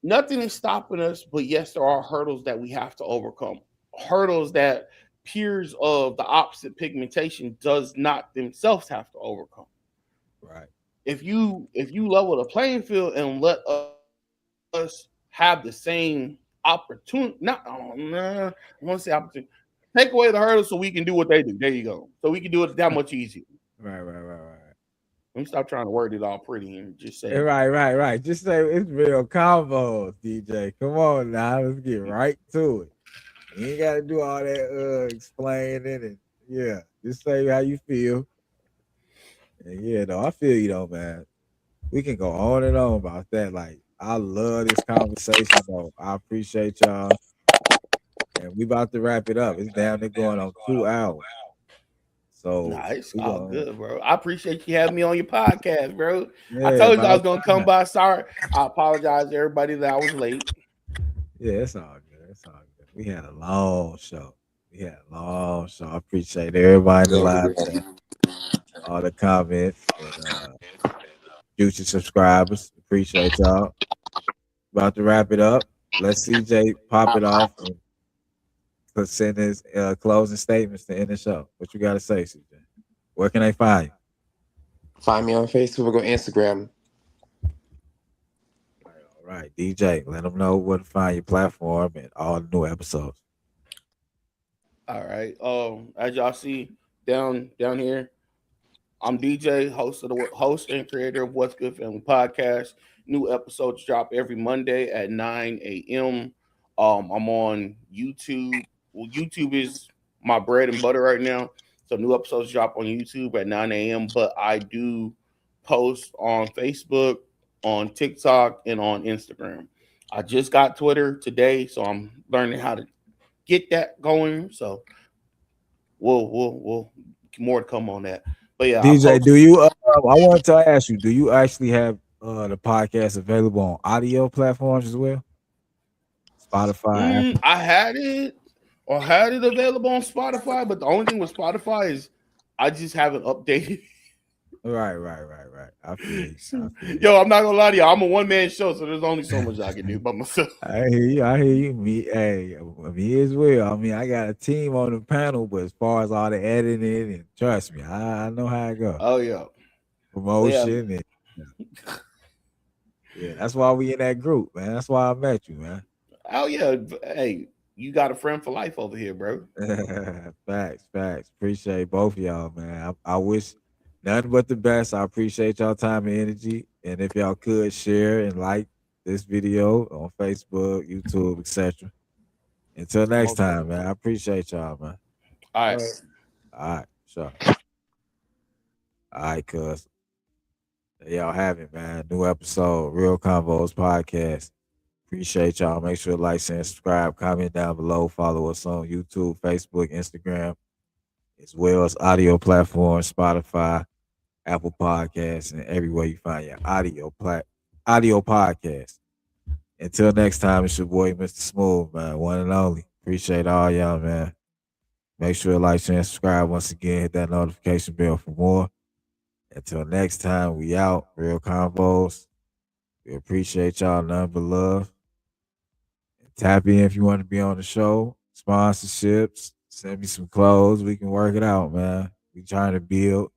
Speaker 11: Nothing is stopping us, but yes, there are hurdles that we have to overcome. Hurdles that peers of the opposite pigmentation does not themselves have to overcome.
Speaker 1: Right.
Speaker 11: If you level the playing field and let us have the same opportunity, I want to say opportunity. Take away the hurdles so we can do what they do. There you go. So we can do it that much easier.
Speaker 1: Right.
Speaker 11: Let me stop trying to word it all pretty and just say.
Speaker 1: Right. Just say it's real combos, DJ. Come on now, let's get right to it. You ain't got to do all that explaining and yeah, just say how you feel. And yeah, no, I feel you though, man. We can go on and on about that. Like, I love this conversation, though. I appreciate y'all. And we about to wrap it up. It's down there going on 2 hours. So
Speaker 11: it's all good, bro. I appreciate you having me on your podcast, bro.
Speaker 1: Yeah,
Speaker 11: I told you I was gonna come by. Sorry, I apologize to everybody that I was late.
Speaker 1: Yeah, it's all good. We had a long show. I appreciate everybody in the live chat, all the comments, and future subscribers. Appreciate y'all. About to wrap it up. Let CJ pop it off and send his closing statements to end the show. What you got to say, CJ? Where can they find you?
Speaker 8: Find me on Facebook or Instagram.
Speaker 1: All right, DJ, let them know where to find your platform and all the new episodes.
Speaker 11: All right. As y'all see down here, I'm DJ, host and creator of What's Good Family Podcast. New episodes drop every Monday at 9 a.m. I'm on YouTube. Well, YouTube is my bread and butter right now. So new episodes drop on YouTube at 9 a.m. But I do post on Facebook, on TikTok, and on Instagram. I just got Twitter today, so I'm learning how to get that going. So we'll more to come on that. But yeah,
Speaker 1: DJ, do you? I wanted to ask you, do you actually have the podcast available on audio platforms as well? Spotify.
Speaker 11: I had it available on Spotify, but the only thing with Spotify is I just haven't updated.
Speaker 1: Right. I feel you.
Speaker 11: Yo, I'm not gonna lie to you. I'm a one-man show, so there's only so much I can do by myself.
Speaker 1: I hear you. Me as well. I mean, I got a team on the panel, but as far as all the editing, and trust me, I know how it goes.
Speaker 11: Oh yeah,
Speaker 1: promotion and yeah, that's why we in that group, man. That's why I met you, man.
Speaker 11: Oh yeah. Hey, you got a friend for life over here, bro.
Speaker 1: Facts. Appreciate both of y'all, man. I wish nothing but the best. I appreciate y'all time and energy. And if y'all could share and like this video on Facebook, YouTube, etc. Until next time, man. I appreciate y'all, man.
Speaker 11: All right.
Speaker 1: Sure. All right, cuz. There y'all have it, man. New episode, Real Convos Podcast. Appreciate y'all. Make sure to like, share, subscribe, comment down below. Follow us on YouTube, Facebook, Instagram, as well as audio platforms, Spotify, Apple Podcasts, and everywhere you find your audio podcast. Until next time, it's your boy, Mr. Smooth, man. One and only. Appreciate all y'all, man. Make sure to like, share, and subscribe. Once again, hit that notification bell for more. Until next time, we out. Real Convos. We appreciate y'all. Nothing but love. And tap in if you want to be on the show. Sponsorships. Send me some clothes. We can work it out, man. We trying to build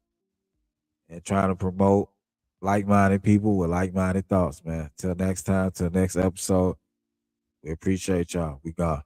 Speaker 1: and trying to promote like-minded people with like-minded thoughts, man. Till next time, till next episode. We appreciate y'all. We gone.